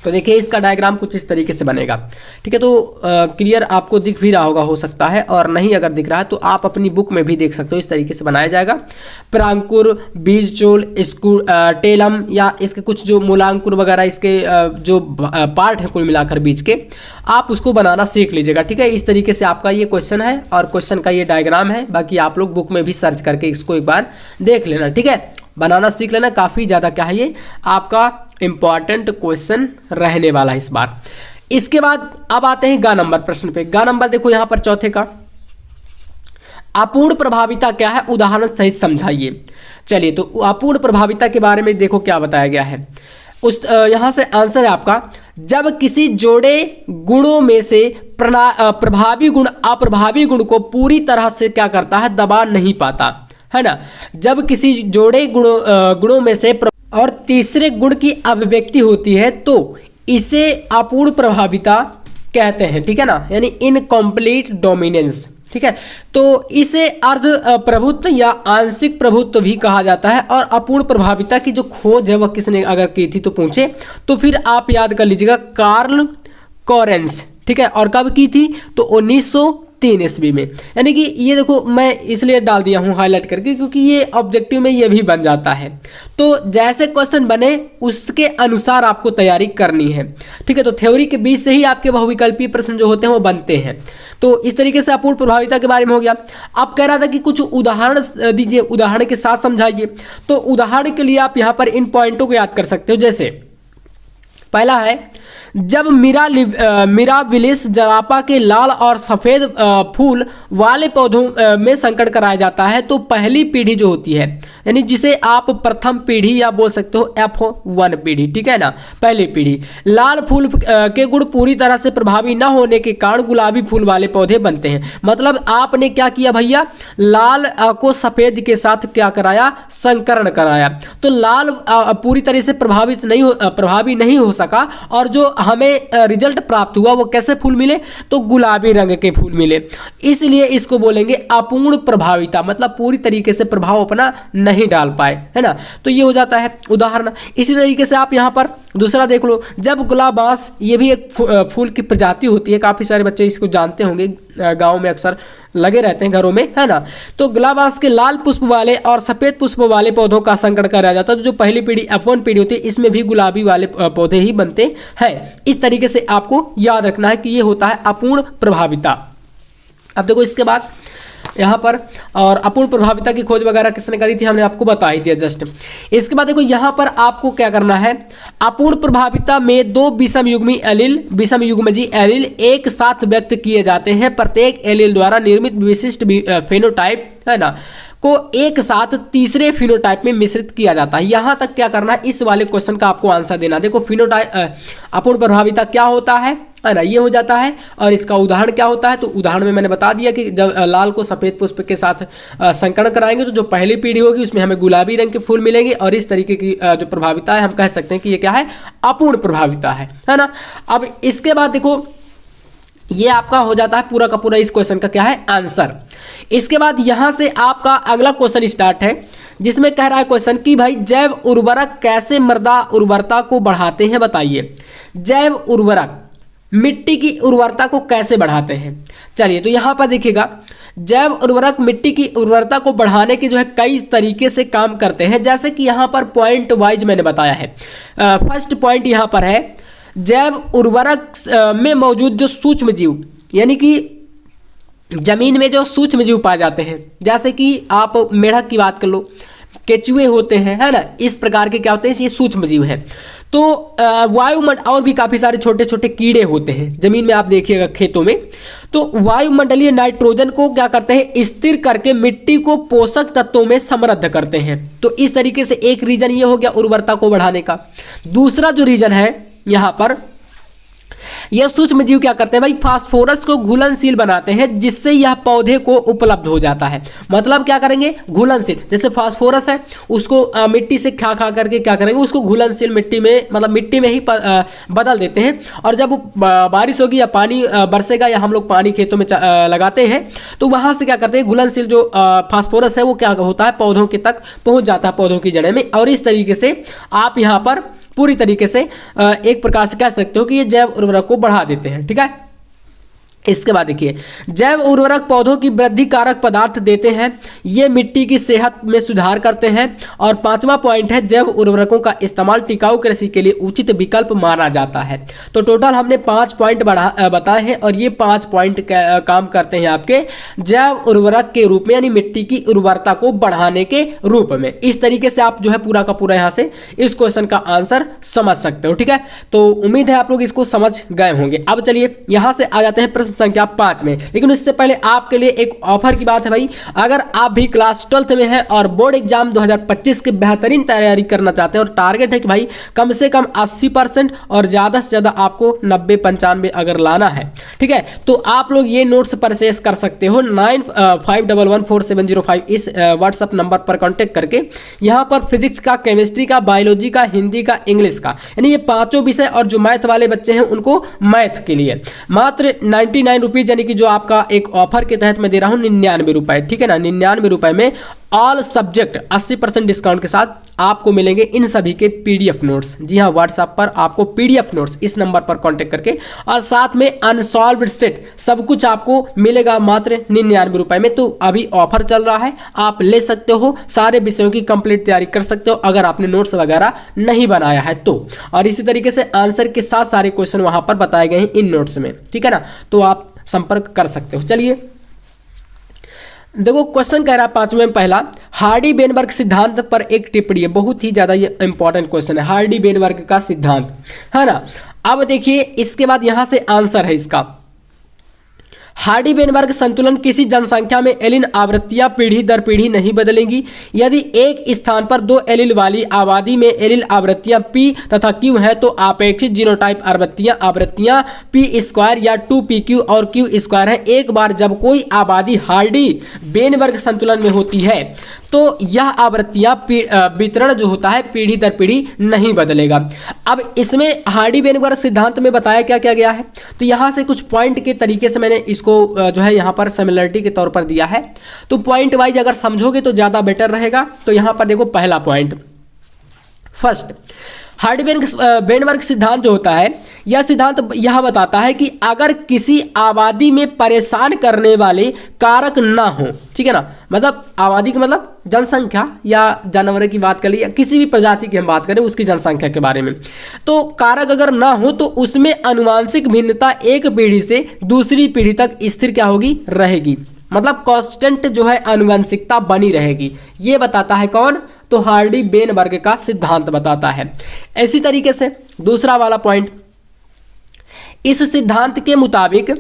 तो देखिए इसका डायग्राम कुछ इस तरीके से बनेगा, ठीक है। तो क्लियर आपको दिख भी रहा होगा, हो सकता है, और नहीं अगर दिख रहा है तो आप अपनी बुक में भी देख सकते हो, इस तरीके से बनाया जाएगा। प्रांकुर, बीजचोल, टेलम या इसके कुछ जो मूलांकुर वगैरह इसके जो पार्ट है कुल मिलाकर बीज के, आप उसको बनाना सीख लीजिएगा, ठीक है। इस तरीके से आपका ये क्वेश्चन है और क्वेश्चन का ये डायग्राम है। बाकी आप लोग बुक में भी सर्च करके इसको एक बार देख लेना, ठीक है, बनाना सीख लेना। काफ़ी ज़्यादा क्या है ये आपका इंपॉर्टेंट क्वेश्चन रहने वाला है इस बार। इसके बाद अब आते हैं ग नंबर प्रश्न पे। ग नंबर देखो यहाँ पर चौथे का, अपूर्ण प्रभाविता क्या है, उदाहरण सहित समझाइए। चलिए, तो अपूर्ण प्रभाविता के बारे में देखो क्या बताया गया है। उस यहाँ से आंसर है आपका, जब किसी जोड़े गुणों में से प्रभावी गुण अप्रभावी गुण को पूरी तरह से क्या करता है, दबा नहीं पाता, है ना। जब किसी जोड़े गुणों में से और तीसरे गुण की अभिव्यक्ति होती है तो इसे अपूर्ण प्रभाविता कहते हैं, ठीक है ना, यानी इनकम्प्लीट डोमिनेंस, ठीक है। तो इसे अर्ध प्रभुत्व या आंशिक प्रभुत्व भी कहा जाता है। और अपूर्ण प्रभाविता की जो खोज है वह किसने अगर की थी तो पूछे तो फिर आप याद कर लीजिएगा, कार्ल कोरेंस, ठीक है। और कब की थी तो 1903 ईस्वी में। यानी कि ये देखो मैं इसलिए डाल दिया हूँ हाईलाइट करके क्योंकि ये ऑब्जेक्टिव में ये भी बन जाता है। तो जैसे क्वेश्चन बने उसके अनुसार आपको तैयारी करनी है, ठीक है। तो थ्योरी के बीच से ही आपके बहुविकल्पीय प्रश्न जो होते हैं वो बनते हैं। तो इस तरीके से अपूर्ण प्रभाविता के बारे में हो गया। अब कह रहा था कि कुछ उदाहरण दीजिए, उदाहरण के साथ समझाइए। तो उदाहरण के लिए आप यहाँ पर इन पॉइंटों को याद कर सकते हो। जैसे पहला है, जब मिराबिलिस जरापा के लाल और सफ़ेद फूल वाले पौधों में संकरण कराया जाता है तो पहली पीढ़ी जो होती है, यानी जिसे आप प्रथम पीढ़ी या बोल सकते हो F1 पीढ़ी, ठीक है ना, पहली पीढ़ी, लाल फूल के गुण पूरी तरह से प्रभावी न होने के कारण गुलाबी फूल वाले पौधे बनते हैं। मतलब आपने क्या किया भैया, लाल को सफ़ेद के साथ क्या कराया, संकरण कराया। तो लाल पूरी तरह से प्रभावी नहीं हो सका और जो हमें रिजल्ट प्राप्त हुआ वो कैसे फूल मिले, तो गुलाबी रंग के फूल मिले। इसलिए इसको बोलेंगे अपूर्ण प्रभाविता, मतलब पूरी तरीके से प्रभाव अपना नहीं डाल पाए, है ना। तो ये हो जाता है उदाहरण। इसी तरीके से आप यहाँ पर दूसरा देख लो, जब गुलाबांस, ये भी एक फूल की प्रजाति होती है, काफ़ी सारे बच्चे इसको जानते होंगे, गाँव में अक्सर लगे रहते हैं घरों में, है ना। तो गुलाबांस के लाल पुष्प वाले और सफ़ेद पुष्प वाले पौधों का संकरण कराया जाता है। तो जो पहली पीढ़ी F1 पीढ़ी होती है इसमें भी गुलाबी वाले पौधे ही बनते हैं। इस तरीके से आपको याद रखना है कि ये होता है अपूर्ण प्रभाविता। अब देखो इसके बाद यहाँ पर, और अपूर्ण प्रभाविता की खोज वगैरह किसने करी थी हमने आपको बता ही दिया जस्ट। इसके बाद देखो यहाँ पर आपको क्या करना है, अपूर्ण प्रभाविता में दो विषमयुग्मजी एलील एक साथ व्यक्त किए जाते हैं। प्रत्येक एलील द्वारा निर्मित विशिष्ट फेनोटाइप, है ना, को एक साथ तीसरे फिनोटाइप में मिश्रित किया जाता है। यहाँ तक क्या करना है, इस वाले क्वेश्चन का आपको आंसर देना। देखो फिनोटाइप अपूर्ण प्रभाविता क्या होता है ना, ये हो जाता है। और इसका उदाहरण क्या होता है, तो उदाहरण में मैंने बता दिया कि जब लाल को सफ़ेद पुष्प के साथ संकरण कराएंगे तो जो पहली पीढ़ी होगी उसमें हमें गुलाबी रंग के फूल मिलेंगे। और इस तरीके की जो प्रभाविता है हम कह सकते हैं कि ये क्या है, अपूर्ण प्रभाविता है ना। अब इसके बाद देखो ये आपका हो जाता है पूरा का पूरा इस क्वेश्चन का क्या है, आंसर। इसके बाद यहां से आपका अगला क्वेश्चन स्टार्ट है जिसमें कह रहा है क्वेश्चन कि भाई जैव उर्वरक कैसे मृदा उर्वरता को बढ़ाते हैं, बताइए। जैव उर्वरक मिट्टी की उर्वरता को कैसे बढ़ाते हैं। चलिए तो यहां पर देखिएगा, जैव उर्वरक मिट्टी की उर्वरता को बढ़ाने के जो है कई तरीके से काम करते हैं। जैसे कि यहाँ पर पॉइंट वाइज मैंने बताया है। फर्स्ट पॉइंट यहाँ पर है, जैव उर्वरक में मौजूद जो सूक्ष्म जीव, यानी कि जमीन में जो सूक्ष्म जीव पाए जाते हैं, जैसे कि आप मेढक की बात कर लो, केचुए होते हैं, है ना, इस प्रकार के क्या होते हैं, ये सूक्ष्म जीव हैं। तो वायुमंडल और भी काफ़ी सारे छोटे छोटे कीड़े होते हैं जमीन में, आप देखिएगा खेतों में। तो वायुमंडलीय नाइट्रोजन को क्या करते हैं, स्थिर करके मिट्टी को पोषक तत्वों में समृद्ध करते हैं। तो इस तरीके से एक रीजन ये हो गया उर्वरता को बढ़ाने का। दूसरा जो रीजन है यहाँ पर, ये सूक्ष्म जीव क्या करते हैं भाई, फास्फोरस को घुलनशील बनाते हैं, जिससे यह पौधे को उपलब्ध हो जाता है। मतलब क्या करेंगे, घुलनशील, जैसे फास्फोरस है उसको मिट्टी से खा खा करके क्या करेंगे, उसको घुलनशील मिट्टी में, मतलब मिट्टी में ही बदल देते हैं। और जब बारिश होगी या पानी बरसेगा या हम लोग पानी खेतों में लगाते हैं, तो वहां से क्या करते हैं, घुलनशील जो फास्फोरस है वो क्या होता है, पौधों के तक पहुंच जाता है, पौधों की जड़ें में। और इस तरीके से आप यहाँ पर पूरी तरीके से एक प्रकार से कह सकते हो कि ये जैव उर्वरक को बढ़ा देते हैं। ठीक है, इसके बाद देखिए, जैव उर्वरक पौधों की वृद्धि कारक पदार्थ देते हैं, ये मिट्टी की सेहत में सुधार करते हैं। और पांचवा पॉइंट है, जैव उर्वरकों का इस्तेमाल टिकाऊ कृषि के लिए उचित विकल्प माना जाता है। तो टोटल हमने 5 पॉइंट बताए हैं और ये 5 पॉइंट काम करते हैं आपके जैव उर्वरक के रूप में, यानी मिट्टी की उर्वरता को बढ़ाने के रूप में। इस तरीके से आप जो है पूरा का पूरा यहाँ से इस क्वेश्चन का आंसर समझ सकते हो। ठीक है, तो उम्मीद है आप लोग इसको समझ गए होंगे। अब चलिए यहाँ से आ जाते हैं प्रश्न संख्या 5 में। लेकिन इससे पहले आपके लिए एक ऑफर की बात है भाई, अगर आप भी क्लास 12th में हैं और बोर्ड एग्जाम 2025 की बेहतरीन तैयारी करना चाहते हैं और टारगेट है कि भाई कम से कम 80% और ज्यादा से ज्यादा आपको 90-95 अगर लाना है, ठीक है, तो आप लोग ये नोट्स परचेस कर सकते हो 95114705 इस व्हाट्सएप नंबर पर कॉन्टेक्ट करके। यहाँ पर फिजिक्स का, केमिस्ट्री का, बायोलॉजी का, हिंदी का, इंग्लिश का, यानी ये 5 विषय, और जो मैथ वाले बच्चे हैं उनको मैथ के लिए मात्र 99 रुपीज, यानी कि जो आपका एक ऑफर के तहत मैं दे रहा हूं 99 रुपए। ठीक है ना, 99 रुपए में ऑल सब्जेक्ट 80% डिस्काउंट के साथ आपको मिलेंगे इन सभी के पीडीएफ नोट्स। जी हाँ, व्हाट्सएप पर आपको पीडीएफ नोट्स इस नंबर पर कांटेक्ट करके, और साथ में अनसॉल्व्ड सेट सब कुछ आपको मिलेगा मात्र 99 रुपए में। तो अभी ऑफर चल रहा है, आप ले सकते हो, सारे विषयों की कंप्लीट तैयारी कर सकते हो अगर आपने नोट्स वगैरह नहीं बनाया है तो। और इसी तरीके से आंसर के साथ सारे क्वेश्चन वहां पर बताए गए हैं इन नोट्स में। ठीक है ना, तो आप संपर्क कर सकते हो। चलिए देखो, क्वेश्चन कह रहा है 5वें में पहला, हार्डी-बेनबर्ग सिद्धांत पर एक टिप्पणी है। बहुत ही ज्यादा ये इंपॉर्टेंट क्वेश्चन है, हार्डी-बेनबर्ग का सिद्धांत, है ना। अब देखिए इसके बाद यहां से आंसर है इसका, हार्डी-बेनबर्ग संतुलन किसी जनसंख्या में एलिल आवृत्तियां पीढ़ी दर पीढ़ी नहीं बदलेंगी। यदि एक स्थान पर 2 एलिल वाली आबादी में एलिल आवृत्तियां P तथा Q है तो अपेक्षित जीनोटाइप आवृत्तियां P² या 2PQ और Q² है। एक बार जब कोई आबादी हार्डी-बेनबर्ग संतुलन में होती है तो यह आवृत्तियां वितरण जो होता है पीढ़ी दर पीढ़ी नहीं बदलेगा। अब इसमें हार्डी-बेनबर्ग सिद्धांत में बताया क्या क्या गया है, तो यहां से कुछ पॉइंट के तरीके से मैंने इसको जो है यहां पर सिमिलरिटी के तौर पर दिया है। तो पॉइंट वाइज अगर समझोगे तो ज्यादा बेटर रहेगा। तो यहां पर देखो पहला पॉइंट, फर्स्ट, हार्डी-बेनबर्ग सिद्धांत जो होता है, यह सिद्धांत यह बताता है कि अगर किसी आबादी में परेशान करने वाले कारक ना हो, ठीक है ना, मतलब आबादी का मतलब जनसंख्या या जानवर की बात करें या किसी भी प्रजाति की हम बात करें उसकी जनसंख्या के बारे में, तो कारक अगर ना हो तो उसमें आनुवांशिक भिन्नता एक पीढ़ी से दूसरी पीढ़ी तक स्थिर क्या होगी, रहेगी। मतलब कांस्टेंट जो है आनुवंशिकता बनी रहेगी। ये बताता है कौन, तो हार्डी-बेनबर्ग का सिद्धांत बताता है। इसी तरीके से दूसरा वाला पॉइंट, इस सिद्धांत के मुताबिक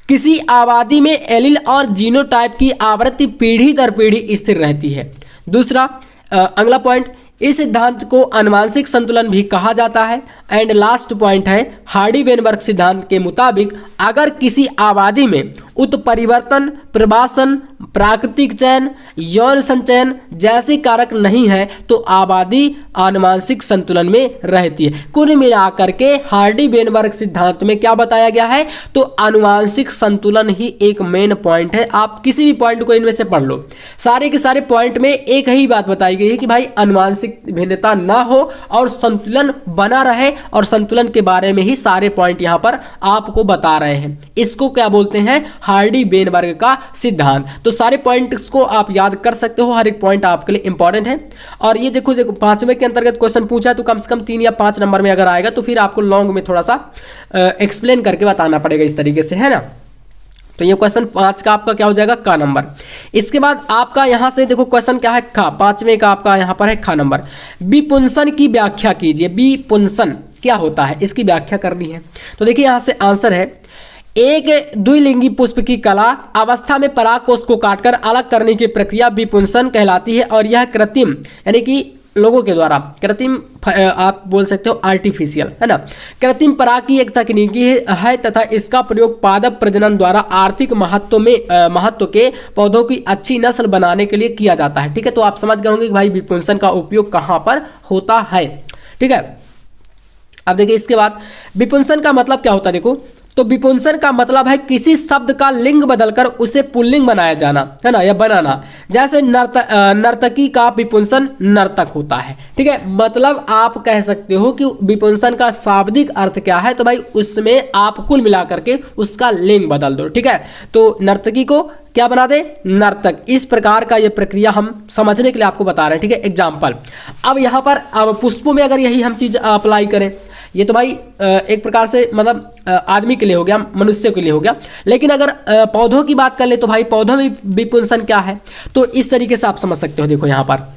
किसी आबादी में एलिल और जीनोटाइप की आवृत्ति पीढ़ी दर पीढ़ी स्थिर रहती है। दूसरा अगला पॉइंट, इस सिद्धांत को आनुवंशिक संतुलन भी कहा जाता है। एंड लास्ट पॉइंट है, हार्डी-बेनबर्ग सिद्धांत के मुताबिक अगर किसी आबादी में उत्परिवर्तन, प्रवासन, प्राकृतिक चयन, यौन संचयन जैसे कारक नहीं है तो आबादी आनुवंशिक संतुलन में रहती है। कुल मिलाकर के हार्डी-बेनबर्ग सिद्धांत में क्या बताया गया है, तो आनुवंशिक संतुलन ही एक मेन पॉइंट है। आप किसी भी पॉइंट को इनमें से पढ़ लो, सारे के सारे पॉइंट में एक ही बात बताई गई है कि भाई आनुवंशिक भिन्नता ना हो और संतुलन बना रहे, और संतुलन के बारे में ही सारे पॉइंट यहां पर आपको बता रहे हैं। इसको क्या बोलते हैं, हार्डी-बेनबर्ग का सिद्धांत। तो सारे पॉइंट्स को आप याद कर सकते हो, हर एक पॉइंट आपके लिए इंपॉर्टेंट है। और ये देखो 5वें के अंतर्गत क्वेश्चन पूछा है तो कम से कम 3 या 5 नंबर में अगर आएगा तो फिर आपको लॉन्ग में थोड़ा सा एक्सप्लेन करके बताना पड़ेगा इस तरीके से, है ना। तो ये क्वेश्चन 5 का आपका क्या हो जाएगा, का नंबर। इसके बाद आपका यहां से देखो क्वेश्चन क्या है, खा, 5वें का आपका यहां पर है खा नंबर। विपुंसन की व्याख्या कीजिए। विपुंसन क्या होता है, इसकी व्याख्या करनी है। तो देखिए यहां से आंसर है, एक द्विलिंगी पुष्प की कला अवस्था में परागकोश को काटकर अलग करने की प्रक्रिया विपुंसन कहलाती है। और यह कृत्रिम यानी कि लोगों के द्वारा कृत्रिम, आप बोल सकते हो आर्टिफिशियल, है ना, कृत्रिम पराग की एक तकनीकी है तथा इसका प्रयोग पादप प्रजनन द्वारा आर्थिक महत्व के पौधों की अच्छी नस्ल बनाने के लिए किया जाता है। ठीक है, तो आप समझ गए होंगे कि भाई विपुंसन का उपयोग कहां पर होता है। ठीक है, अब देखिए इसके बाद विपुंसन का मतलब क्या होता है। देखो, तो विपुंसन का मतलब है किसी शब्द का लिंग बदलकर उसे पुल्लिंग बनाया जाना, है ना, या बनाना। जैसे नर्तकी का विपुंसन नर्तक होता है। ठीक है, मतलब आप कह सकते हो कि विपुंसन का शाब्दिक अर्थ क्या है, तो भाई उसमें आप कुल मिलाकर के उसका लिंग बदल दो। ठीक है, तो नर्तकी को क्या बना दे, नर्तक। इस प्रकार का ये प्रक्रिया हम समझने के लिए आपको बता रहे हैं। ठीक है, एग्जाम्पल। अब यहाँ पर अब पुष्पों में अगर यही हम चीज अप्लाई करें, ये तो भाई एक प्रकार से मतलब आदमी के लिए हो गया, मनुष्य के लिए हो गया। लेकिन अगर पौधों की बात कर ले तो भाई पौधों में विपुंसन क्या है, तो इस तरीके से आप समझ सकते हो। देखो यहाँ पर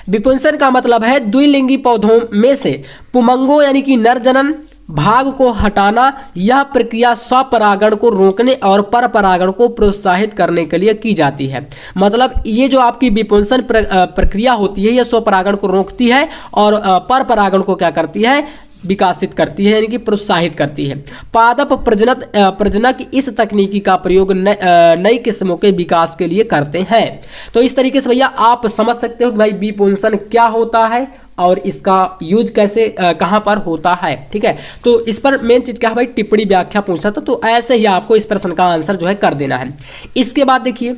विपुंसन का मतलब है द्विलिंगी पौधों में से पुमंगों यानी कि नर जनन भाग को हटाना। यह प्रक्रिया स्वपरागण को रोकने और परपरागण को प्रोत्साहित करने के लिए की जाती है। मतलब ये जो आपकी विपुंसन प्रक्रिया होती है, यह स्वपरागण को रोकती है और परपरागण को क्या करती है, विकासित करती है, यानी कि प्रोत्साहित करती है। पादप प्रजनक इस तकनीकी का प्रयोग नई किस्मों के विकास के लिए करते हैं। तो इस तरीके से भैया आप समझ सकते हो कि भाई विपुंसन क्या होता है और इसका यूज कैसे कहां पर होता है। ठीक है, तो इस पर मेन चीज क्या है भाई, टिप्पणी व्याख्या पूछा था, तो ऐसे ही आपको इस प्रश्न का आंसर जो है कर देना है। इसके बाद देखिए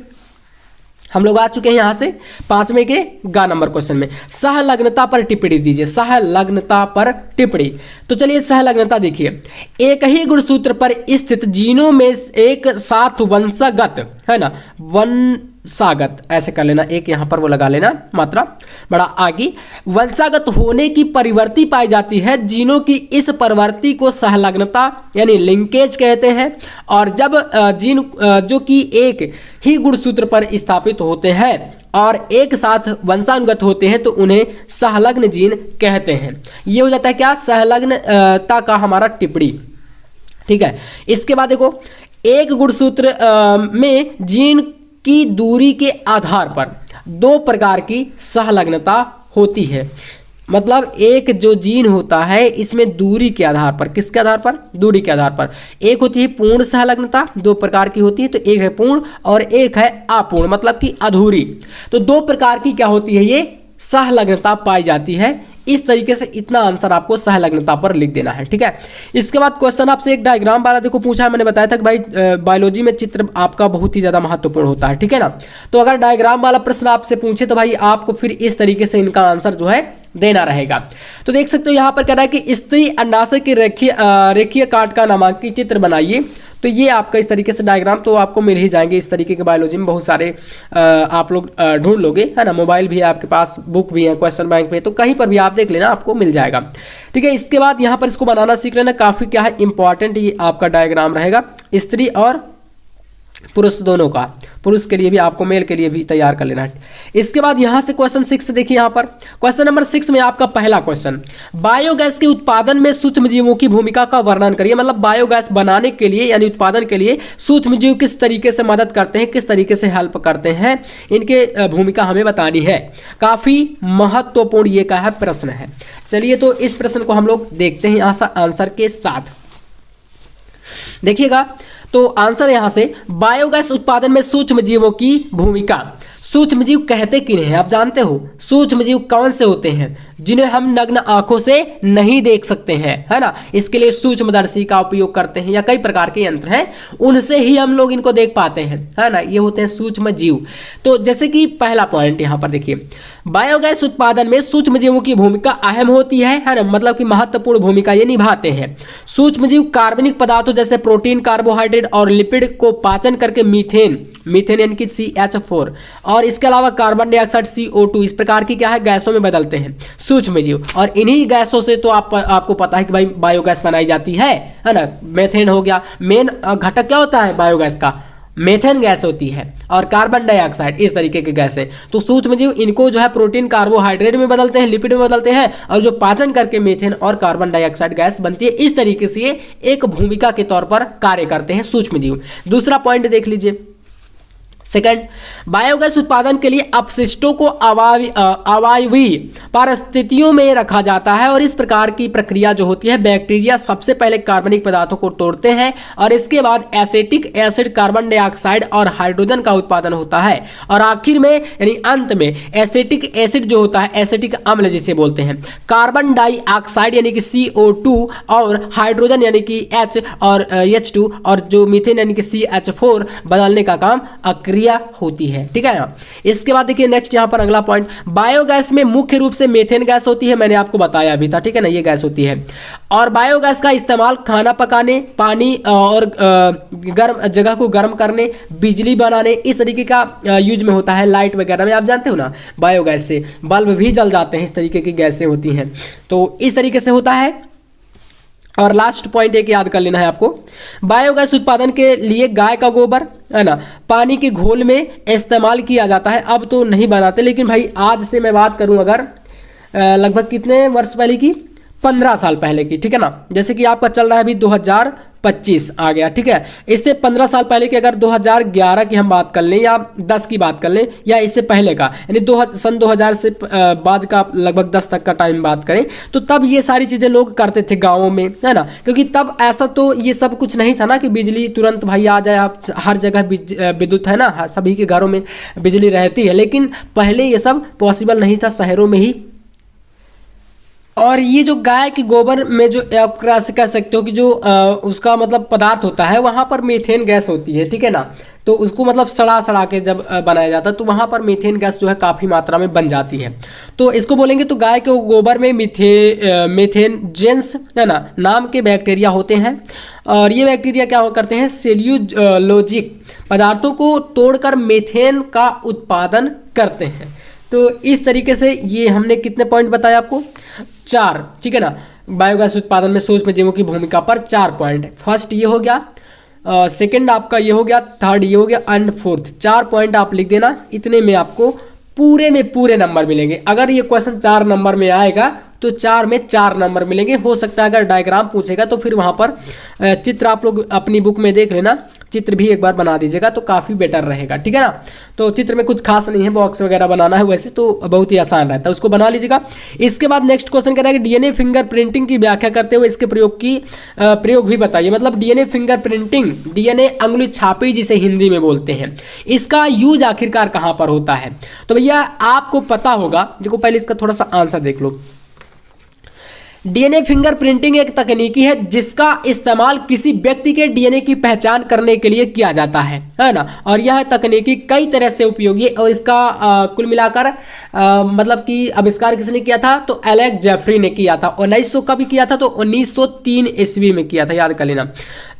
हम लोग आ चुके हैं यहां से 5वें के ग नंबर क्वेश्चन में। सहलग्नता पर टिप्पणी दीजिए, सहलग्नता पर टिप्पणी। तो चलिए सहलग्नता देखिए, एक ही गुणसूत्र पर स्थित जीनों में एक साथ वंशागत, है ना, वंशागत ऐसे कर लेना, एक यहां पर वो लगा लेना मात्रा बड़ा आगे, वंशागत होने की परिवर्ती पाई जाती है। जीनों की इस परिवर्ती को सहलग्नता यानी लिंकेज कहते हैं। और जब जीन जो कि एक ही गुणसूत्र पर स्थापित होते हैं और एक साथ वंशानुगत होते हैं तो उन्हें सहलग्न जीन कहते हैं। ये हो जाता है क्या, सहलग्नता का हमारा टिप्पणी। ठीक है, इसके बाद देखो, एक गुणसूत्र में जीन की दूरी के आधार पर 2 प्रकार की सहलग्नता होती है। मतलब एक जो जीन होता है इसमें दूरी के आधार पर, किसके आधार पर, दूरी के आधार पर, एक होती है पूर्ण सहलग्नता, 2 प्रकार की होती है। तो एक है पूर्ण और एक है अपूर्ण, मतलब कि अधूरी। तो 2 प्रकार की क्या होती है, ये सहलग्नता पाई जाती है। इस तरीके से इतना आंसर आपको सहलग्नता पर लिख देना है। ठीक है, इसके बाद क्वेश्चन आपसे एक डायग्राम वाला देखो पूछा है। मैंने बताया था कि भाई बायोलॉजी में चित्र आपका बहुत ही ज्यादा महत्वपूर्ण होता है। ठीक है ना, तो अगर डायग्राम वाला प्रश्न आपसे पूछे तो भाई आपको फिर इस तरीके से इनका आंसर जो है देना रहेगा। तो देख सकते हो यहाँ पर कह रहा है कि स्त्री अंडाशय के रेखीय काट का नामांकित चित्र बनाइए। तो ये आपका इस तरीके से डायग्राम तो आपको मिल ही जाएंगे। इस तरीके के बायोलॉजी में बहुत सारे आप लोग ढूंढ लोगे, है ना, मोबाइल भी है आपके पास, बुक भी है, क्वेश्चन बैंक पे, तो कहीं पर भी आप देख लेना, आपको मिल जाएगा। ठीक है, इसके बाद यहाँ पर इसको बनाना सीख लेना, काफ़ी क्या है इंपॉर्टेंट ये आपका डायग्राम रहेगा। स्त्री और पुरुष दोनों का, पुरुष के लिए भी आपको मेल के लिए भी तैयार कर लेना है। इसके बाद यहाँ से क्वेश्चन 6 देखिए, यहाँ पर क्वेश्चन नंबर 6 में आपका पहला क्वेश्चन, बायोगैस के उत्पादन में सूक्ष्मजीवों की भूमिका का वर्णन करिए। मतलब बायोगैस बनाने के लिए यानी उत्पादन के लिए सूक्ष्मजीव किस तरीके से मदद करते हैं, किस तरीके से हेल्प करते हैं, इनके भूमिका हमें बतानी है। काफी महत्वपूर्ण ये का है प्रश्न है। चलिए तो इस प्रश्न को हम लोग देखते हैं यहाँ आंसर के साथ। देखिएगा, तो आंसर यहां से, बायोगैस उत्पादन में सूक्ष्मजीवों की भूमिका। सूक्ष्मजीव कहते किन्हें हैं, आप जानते हो सूक्ष्मजीव कौन से होते हैं, जिन्हें हम नग्न आंखों से नहीं देख सकते हैं, है ना। इसके लिए सूक्ष्मदर्शी का उपयोग करते हैं या कई प्रकार के यंत्र हैं, उनसे ही हम लोग इनको देख पाते हैं, है ना। ये होते हैं सूक्ष्मजीव। तो जैसे कि पहला पॉइंट यहां पर देखिए, बायोगैस उत्पादन में सूक्ष्मजीवों की भूमिका अहम होती है ना, मतलब कि महत्वपूर्ण भूमिका ये निभाते हैं। सूक्ष्मजीव कार्बनिक पदार्थों जैसे प्रोटीन, कार्बोहाइड्रेट और लिपिड को पाचन करके मीथेन यानी कि CH4 और इसके अलावा कार्बन डाइऑक्साइड CO2 इस प्रकार की क्या है गैसों में बदलते हैं सूक्ष्मजीव। और इन्हीं गैसों से तो आपको पता है कि भाई बायोगैस बनाई जाती है ना। मेथेन हो गया, मेन घटक क्या होता है बायोगैस का, मेथेन गैस होती है और कार्बन डाइऑक्साइड, इस तरीके के गैस है। तो सूक्ष्मजीव इनको जो है प्रोटीन कार्बोहाइड्रेट में बदलते हैं, लिपिड में बदलते हैं और जो पाचन करके मेथेन और कार्बन डाइऑक्साइड गैस बनती है। इस तरीके से ये एक भूमिका के तौर पर कार्य करते हैं सूक्ष्मजीव। दूसरा पॉइंट देख लीजिए, सेकंड, बायोगैस उत्पादन के लिए अपशिष्टों को अवायवीय परिस्थितियों में रखा जाता है और इस प्रकार की प्रक्रिया जो होती है, बैक्टीरिया सबसे पहले कार्बनिक पदार्थों को तोड़ते हैं और इसके बाद एसिटिक एसिड, कार्बन डाइऑक्साइड और हाइड्रोजन का उत्पादन होता है और आखिर में यानी अंत में एसिटिक एसिड जो होता है, एसिटिक अम्ल जिसे बोलते हैं, कार्बन डाइऑक्साइड यानी कि CO2 और हाइड्रोजन यानी कि H और H2 और जो मीथेन यानी कि CH4 बदलने का काम क्रिया होती है। ठीक है ना। इसके बाद देखिए नेक्स्ट यहाँ पर अगला पॉइंट, बायोगैस में मुख्य रूप से मीथेन गैस होती है, मैंने आपको बताया अभी था। ठीक है ना, ये गैस होती है और बायोगैस का इस्तेमाल खाना पकाने, पानी और गर्म जगह को गर्म करने, बिजली बनाने, इस तरीके का यूज में होता है। लाइट वगैरह में आप जानते हो ना, बायोगैस से बल्ब भी जल जाते हैं, इस तरीके की गैसें होती हैं। तो इस तरीके से होता है। और लास्ट पॉइंट एक याद कर लेना है आपको, बायोगैस उत्पादन के लिए गाय का गोबर है ना पानी के घोल में इस्तेमाल किया जाता है। अब तो नहीं बनाते, लेकिन भाई आज से मैं बात करूं अगर लगभग कितने वर्ष पहले की, 15 साल पहले की। ठीक है ना, जैसे कि आपका चल रहा है अभी 2025 आ गया। ठीक है, इससे 15 साल पहले की अगर 2011 की हम बात कर लें या 10 की बात कर लें या इससे पहले का, यानी सन 2000 से बाद का लगभग 10 तक का टाइम बात करें, तो तब ये सारी चीज़ें लोग करते थे गाँवों में, है ना। क्योंकि तब ऐसा तो ये सब कुछ नहीं था ना कि बिजली तुरंत भाई आ जाए, आप हर जगह विद्युत है ना, सभी के घरों में बिजली रहती है, लेकिन पहले ये सब पॉसिबल नहीं था, शहरों में ही। और ये जो गाय के गोबर में जो आप कह सकते हो कि जो उसका मतलब पदार्थ होता है, वहाँ पर मीथेन गैस होती है। ठीक है ना, तो उसको मतलब सड़ा के जब बनाया जाता है तो वहाँ पर मीथेन गैस जो है काफ़ी मात्रा में बन जाती है। तो इसको बोलेंगे तो गाय के गोबर में मीथेन जेंस है ना नाम के बैक्टीरिया होते हैं और ये बैक्टीरिया क्या करते हैं, सेल्यूलोजिक पदार्थों को तोड़कर मीथेन का उत्पादन करते हैं। तो इस तरीके से ये हमने कितने पॉइंट बताए आपको, 4। ठीक है ना, बायोगैस उत्पादन में सूक्ष्म जीवों की भूमिका पर 4 पॉइंट। फर्स्ट ये हो गया, सेकंड आपका ये हो गया, थर्ड ये हो गया एंड फोर्थ। 4 पॉइंट आप लिख देना, इतने में आपको पूरे में पूरे नंबर मिलेंगे। अगर ये क्वेश्चन 4 नंबर में आएगा तो 4 में 4 नंबर मिलेंगे। हो सकता है अगर डायग्राम पूछेगा तो फिर वहाँ पर चित्र आप लोग अपनी बुक में देख लेना, चित्र भी एक बार बना दीजिएगा तो काफ़ी बेटर रहेगा। ठीक है ना, तो चित्र में कुछ खास नहीं है, बॉक्स वगैरह बनाना है वैसे तो बहुत ही आसान रहता है, उसको बना लीजिएगा। इसके बाद नेक्स्ट क्वेश्चन कह रहा है कि डीएनए फिंगरप्रिंटिंग की व्याख्या करते हुए इसके प्रयोग भी बताइए। मतलब डीएनए फिंगरप्रिंटिंग, डीएनए अंगुली छापी जिसे हिंदी में बोलते हैं, इसका यूज आखिरकार कहाँ पर होता है। तो भैया आपको पता होगा, देखो पहले इसका थोड़ा सा आंसर देख लो। डीएनए फिंगरप्रिंटिंग एक तकनीकी है जिसका इस्तेमाल किसी व्यक्ति के डीएनए की पहचान करने के लिए किया जाता है ना। और यह तकनीकी कई तरह से उपयोगी है और इसका कुल मिलाकर मतलब कि आविष्कार किसने किया था, तो एलेक्स जेफरी ने किया था। 1900 कभी किया था, तो 1903 ईस्वी में किया था, याद कर लेना।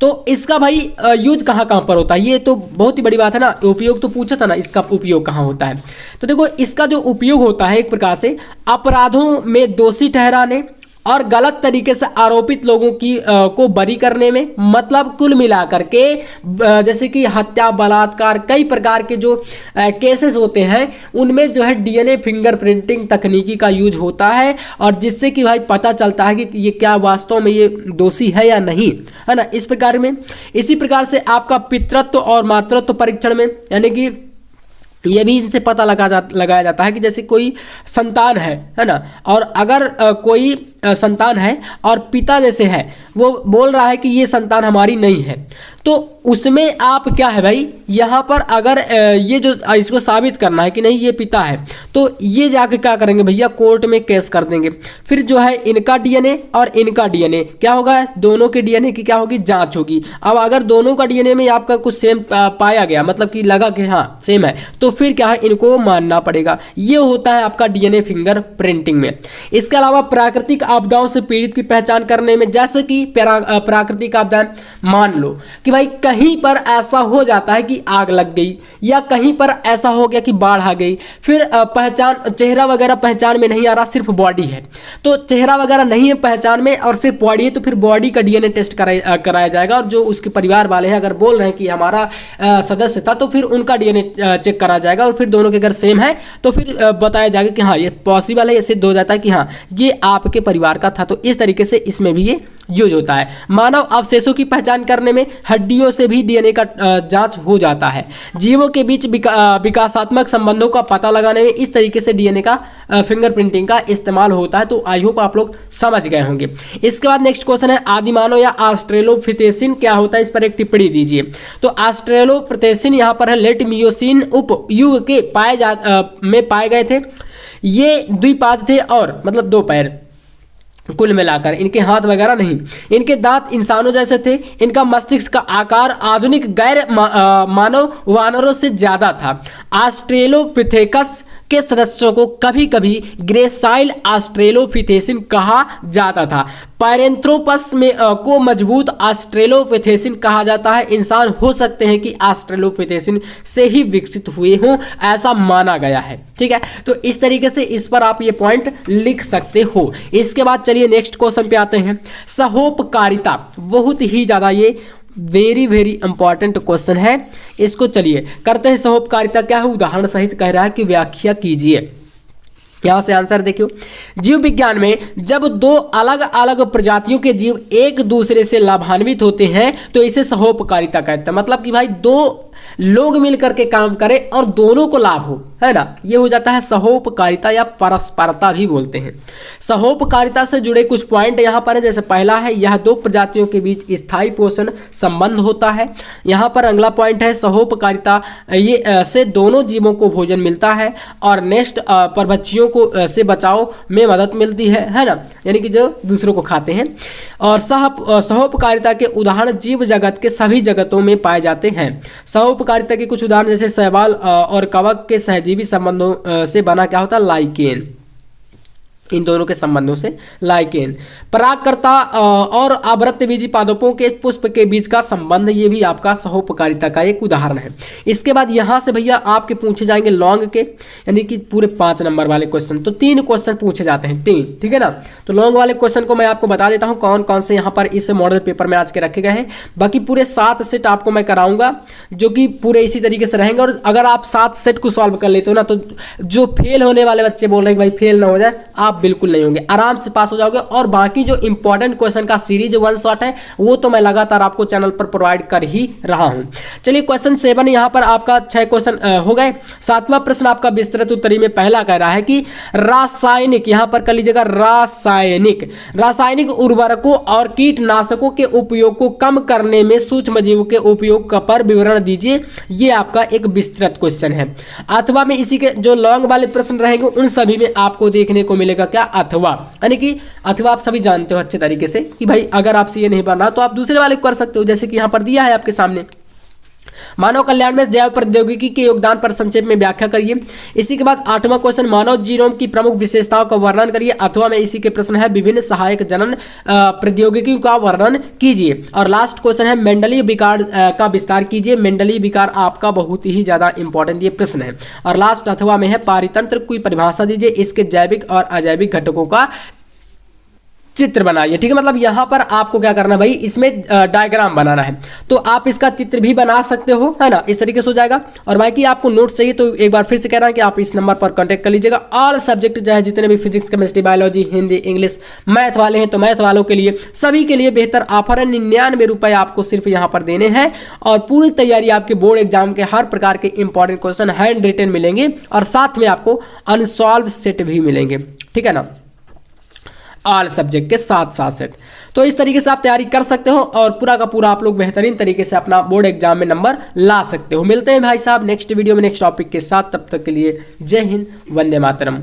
तो इसका भाई यूज कहाँ कहाँ पर होता है, ये तो बहुत ही बड़ी बात है ना। उपयोग तो पूछा था ना, इसका उपयोग कहाँ होता है। तो देखो इसका जो उपयोग होता है एक प्रकार से अपराधों में दोषी ठहराने और गलत तरीके से आरोपित लोगों की को बरी करने में, मतलब कुल मिलाकर के जैसे कि हत्या, बलात्कार, कई प्रकार के जो केसेस होते हैं उनमें जो है डीएनए फिंगरप्रिंटिंग तकनीकी का यूज होता है और जिससे कि भाई पता चलता है कि ये क्या वास्तव में ये दोषी है या नहीं, है ना। इस प्रकार में, इसी प्रकार से आपका पितृत्व और मातृत्व परीक्षण में, यानी कि ये भी इनसे पता लगाया जाता है कि जैसे कोई संतान है ना, और अगर कोई संतान है और पिता जैसे है वो बोल रहा है कि ये संतान हमारी नहीं है, तो उसमें आप क्या है भाई, यहाँ पर अगर ये जो इसको साबित करना है कि नहीं ये पिता है, तो ये जाके क्या करेंगे भैया, कोर्ट में केस कर देंगे। फिर जो है इनका डीएनए और इनका डीएनए क्या होगा, दोनों के डीएनए की क्या होगी, जांच होगी। अब अगर दोनों का डीएनए में आपका कुछ सेम पाया गया, मतलब कि लगा कि हाँ सेम है, तो फिर क्या है, इनको मानना पड़ेगा। ये होता है आपका डीएनए फिंगर प्रिंटिंग में। इसके अलावा प्राकृतिक आपदाओं से पीड़ित की पहचान करने में, जैसे कि प्राकृतिक आपदाएं, मान लो कि भाई कहीं पर ऐसा हो जाता है कि आग लग गई या कहीं पर ऐसा हो गया कि बाढ़ आ गई, फिर पहचान, चेहरा वगैरह पहचान में नहीं आ रहा, सिर्फ बॉडी है, तो चेहरा वगैरह नहीं है पहचान में और सिर्फ बॉडी है, तो फिर बॉडी का डीएनए टेस्ट कराया जाएगा। और जो उसके परिवार वाले हैं अगर बोल रहे हैं कि हमारा सदस्य था, तो फिर उनका डीएनए चेक करा जाएगा और फिर दोनों के अगर सेम है तो फिर बताया जाएगा कि हाँ ये पॉसिबल है, ये सिद्ध हो जाता है कि हाँ ये आपके परिवार परिवार का था। तो इस तरीके से इसमें भी ये यूज होता है। मानव अवशेषों की पहचान करने में हड्डियों से भी डीएनए का जांच हो जाता है। जीवों के बीच विकासात्मक संबंधों का पता लगाने में इस तरीके से डीएनए का फिंगरप्रिंटिंग का इस्तेमाल होता है। तो आई होप आप लोग समझ गए होंगे। इसके बाद नेक्स्ट क्वेश्चन है आदिमानव या ऑस्ट्रेलोपिथेसिन क्या होता है, इस पर एक टिप्पणी दीजिए। तो ऑस्ट्रेलोपिथेसिन यहाँ पर है लेट मियोसिन उप युग के में पाए गए थे। ये द्विपाद थे और मतलब दो पैर कुल मिलाकर, इनके हाथ वगैरह नहीं। इनके दांत इंसानों जैसे थे। इनका मस्तिष्क का आकार आधुनिक गैर मानव वानरों से ज्यादा था। ऑस्ट्रेलोपिथेकस के सदस्यों को कभी कभी ग्रेसाइल ऑस्ट्रेलोपिथेसिन कहा जाता था। पैरेंथ्रोपस में को मजबूत ऑस्ट्रेलोपिथेसिन कहा जाता है। इंसान हो सकते हैं कि ऑस्ट्रेलोपिथेसिन से ही विकसित हुए हों, ऐसा माना गया है। ठीक है, तो इस तरीके से इस पर आप ये पॉइंट लिख सकते हो। इसके बाद चलिए नेक्स्ट क्वेश्चन पे आते हैं। सहोपकारिता बहुत ही ज्यादा ये वेरी वेरी इंपॉर्टेंट क्वेश्चन है। इसको चलिए करते हैं। सहोपकारिता क्या है, उदाहरण सहित कह रहा है कि व्याख्या कीजिए। यहां से आंसर देखियो। जीव विज्ञान में जब दो अलग अलग प्रजातियों के जीव एक दूसरे से लाभान्वित होते हैं तो इसे सहोपकारिता कहते हैं। मतलब कि भाई दो लोग मिलकर के काम करें और दोनों को लाभ हो, है ना, ये हो जाता है सहोपकारिता या परस्परता भी बोलते हैं। सहोपकारिता से जुड़े कुछ पॉइंट यहाँ पर है। जैसे पहला है यह दो प्रजातियों के बीच स्थायी पोषण संबंध होता है। यहाँ पर अगला पॉइंट है सहोपकारिता ये से दोनों जीवों को भोजन मिलता है और नेक्स्ट परभक्षियों को से बचाव में मदद मिलती है ना, यानी कि जो दूसरों को खाते हैं। और सहोपकारिता के उदाहरण जीव जगत के सभी जगतों में पाए जाते हैं। सहोपकारिता के कुछ उदाहरण जैसे शैवाल और कवक के सहजीवी संबंधों से बना क्या होता है, लाइकेन। इन दोनों के संबंधों से लाइकेन। परागकर्ता और आवृतबीजी पादपों के पुष्प के बीच का संबंध, ये भी आपका सहोपकारिता का एक उदाहरण है। इसके बाद यहाँ से भैया आपके पूछे जाएंगे लॉन्ग के, यानी कि पूरे 5 नंबर वाले क्वेश्चन। तो 3 क्वेश्चन पूछे जाते हैं, 3, ठीक है ना। तो लॉन्ग वाले क्वेश्चन को मैं आपको बता देता हूँ कौन कौन से यहाँ पर इस मॉडल पेपर में आज के रखे गए हैं। बाकी पूरे 7 सेट आपको मैं कराऊंगा जो कि पूरे इसी तरीके से रहेंगे। और अगर आप 7 सेट को सॉल्व कर लेते हो ना, तो जो फेल होने वाले बच्चे बोल रहे हैं कि भाई फेल ना हो जाए, आप बिल्कुल नहीं होंगे, आराम से पास हो जाओगे। और बाकी जो इंपॉर्टेंट क्वेश्चन का सीरीज 1 शॉट है वो तो मैं लगातार आपको चैनल पर प्रोवाइड कर ही रहा हूं। चलिए क्वेश्चन 7 यहां पर आपका 6 क्वेश्चन हो गए। 7वां प्रश्न आपका विस्तृत उत्तरी में पहला कह रहा है कि रासायनिक, यहां पर कर लीजिएगा रासायनिक उर्वरकों और कीटनाशकों के उपयोग को कम करने में सूक्ष्म जीवों के उपयोग पर विवरण दीजिए। ये आपका एक विस्तृत क्वेश्चन है। अथवा में इसी के जो लॉन्ग वाले प्रश्न रहेंगे उन सभी में आपको देखने को मिलेगा क्या, अथवा। यानी कि अथवा आप सभी जानते हो अच्छे तरीके से कि भाई अगर आपसे ये नहीं बना तो आप दूसरे वाले कर सकते हो। जैसे कि यहां पर दिया है आपके सामने, मानव कल्याण में जैव प्रौद्योगिकी के योगदान पर संक्षेप में व्याख्या करिए। इसी के बाद 8वां क्वेश्चन, मानव जीनोम की प्रमुख विशेषताओं का वर्णन करिए। अथवा में इसी के प्रश्न है विभिन्न सहायक जनन प्रौद्योगिकियों का वर्णन कीजिए। और लास्ट क्वेश्चन है मेंडलीय विकार का विस्तार कीजिए। मेंडलीय विकार आपका बहुत ही ज्यादा इंपॉर्टेंट ये प्रश्न है। और लास्ट अथवा में है पारितंत्र की परिभाषा दीजिए, इसके जैविक और अजैविक घटकों का चित्र बनाइए। ठीक है, मतलब यहां पर आपको क्या करना भाई, इसमें डायग्राम बनाना है। तो आप इसका चित्र भी बना सकते हो, है ना, इस तरीके से हो जाएगा। और बाकी आपको नोट्स चाहिए तो एक बार फिर से कह रहा हूं कि आप इस नंबर पर कांटेक्ट कर लीजिएगा। ऑल सब्जेक्ट चाहे जितने भी physics, chemistry, biology, Hindi, English, math वाले हैं तो मैथ वालों के लिए सभी के लिए बेहतर ऑफर है। 99 रुपए आपको सिर्फ यहां पर देने हैं और पूरी तैयारी आपके बोर्ड एग्जाम के हर प्रकार के इंपॉर्टेंट क्वेश्चन हैंड रिटन मिलेंगे और साथ में आपको अनसॉल्व सेट भी मिलेंगे। ठीक है ना, ऑल सब्जेक्ट के साथ सेट। तो इस तरीके से आप तैयारी कर सकते हो और पूरा का पूरा आप लोग बेहतरीन तरीके से अपना बोर्ड एग्जाम में नंबर ला सकते हो। मिलते हैं भाई साहब नेक्स्ट वीडियो में नेक्स्ट टॉपिक के साथ, तब तक के लिए जय हिंद, वंदे मातरम।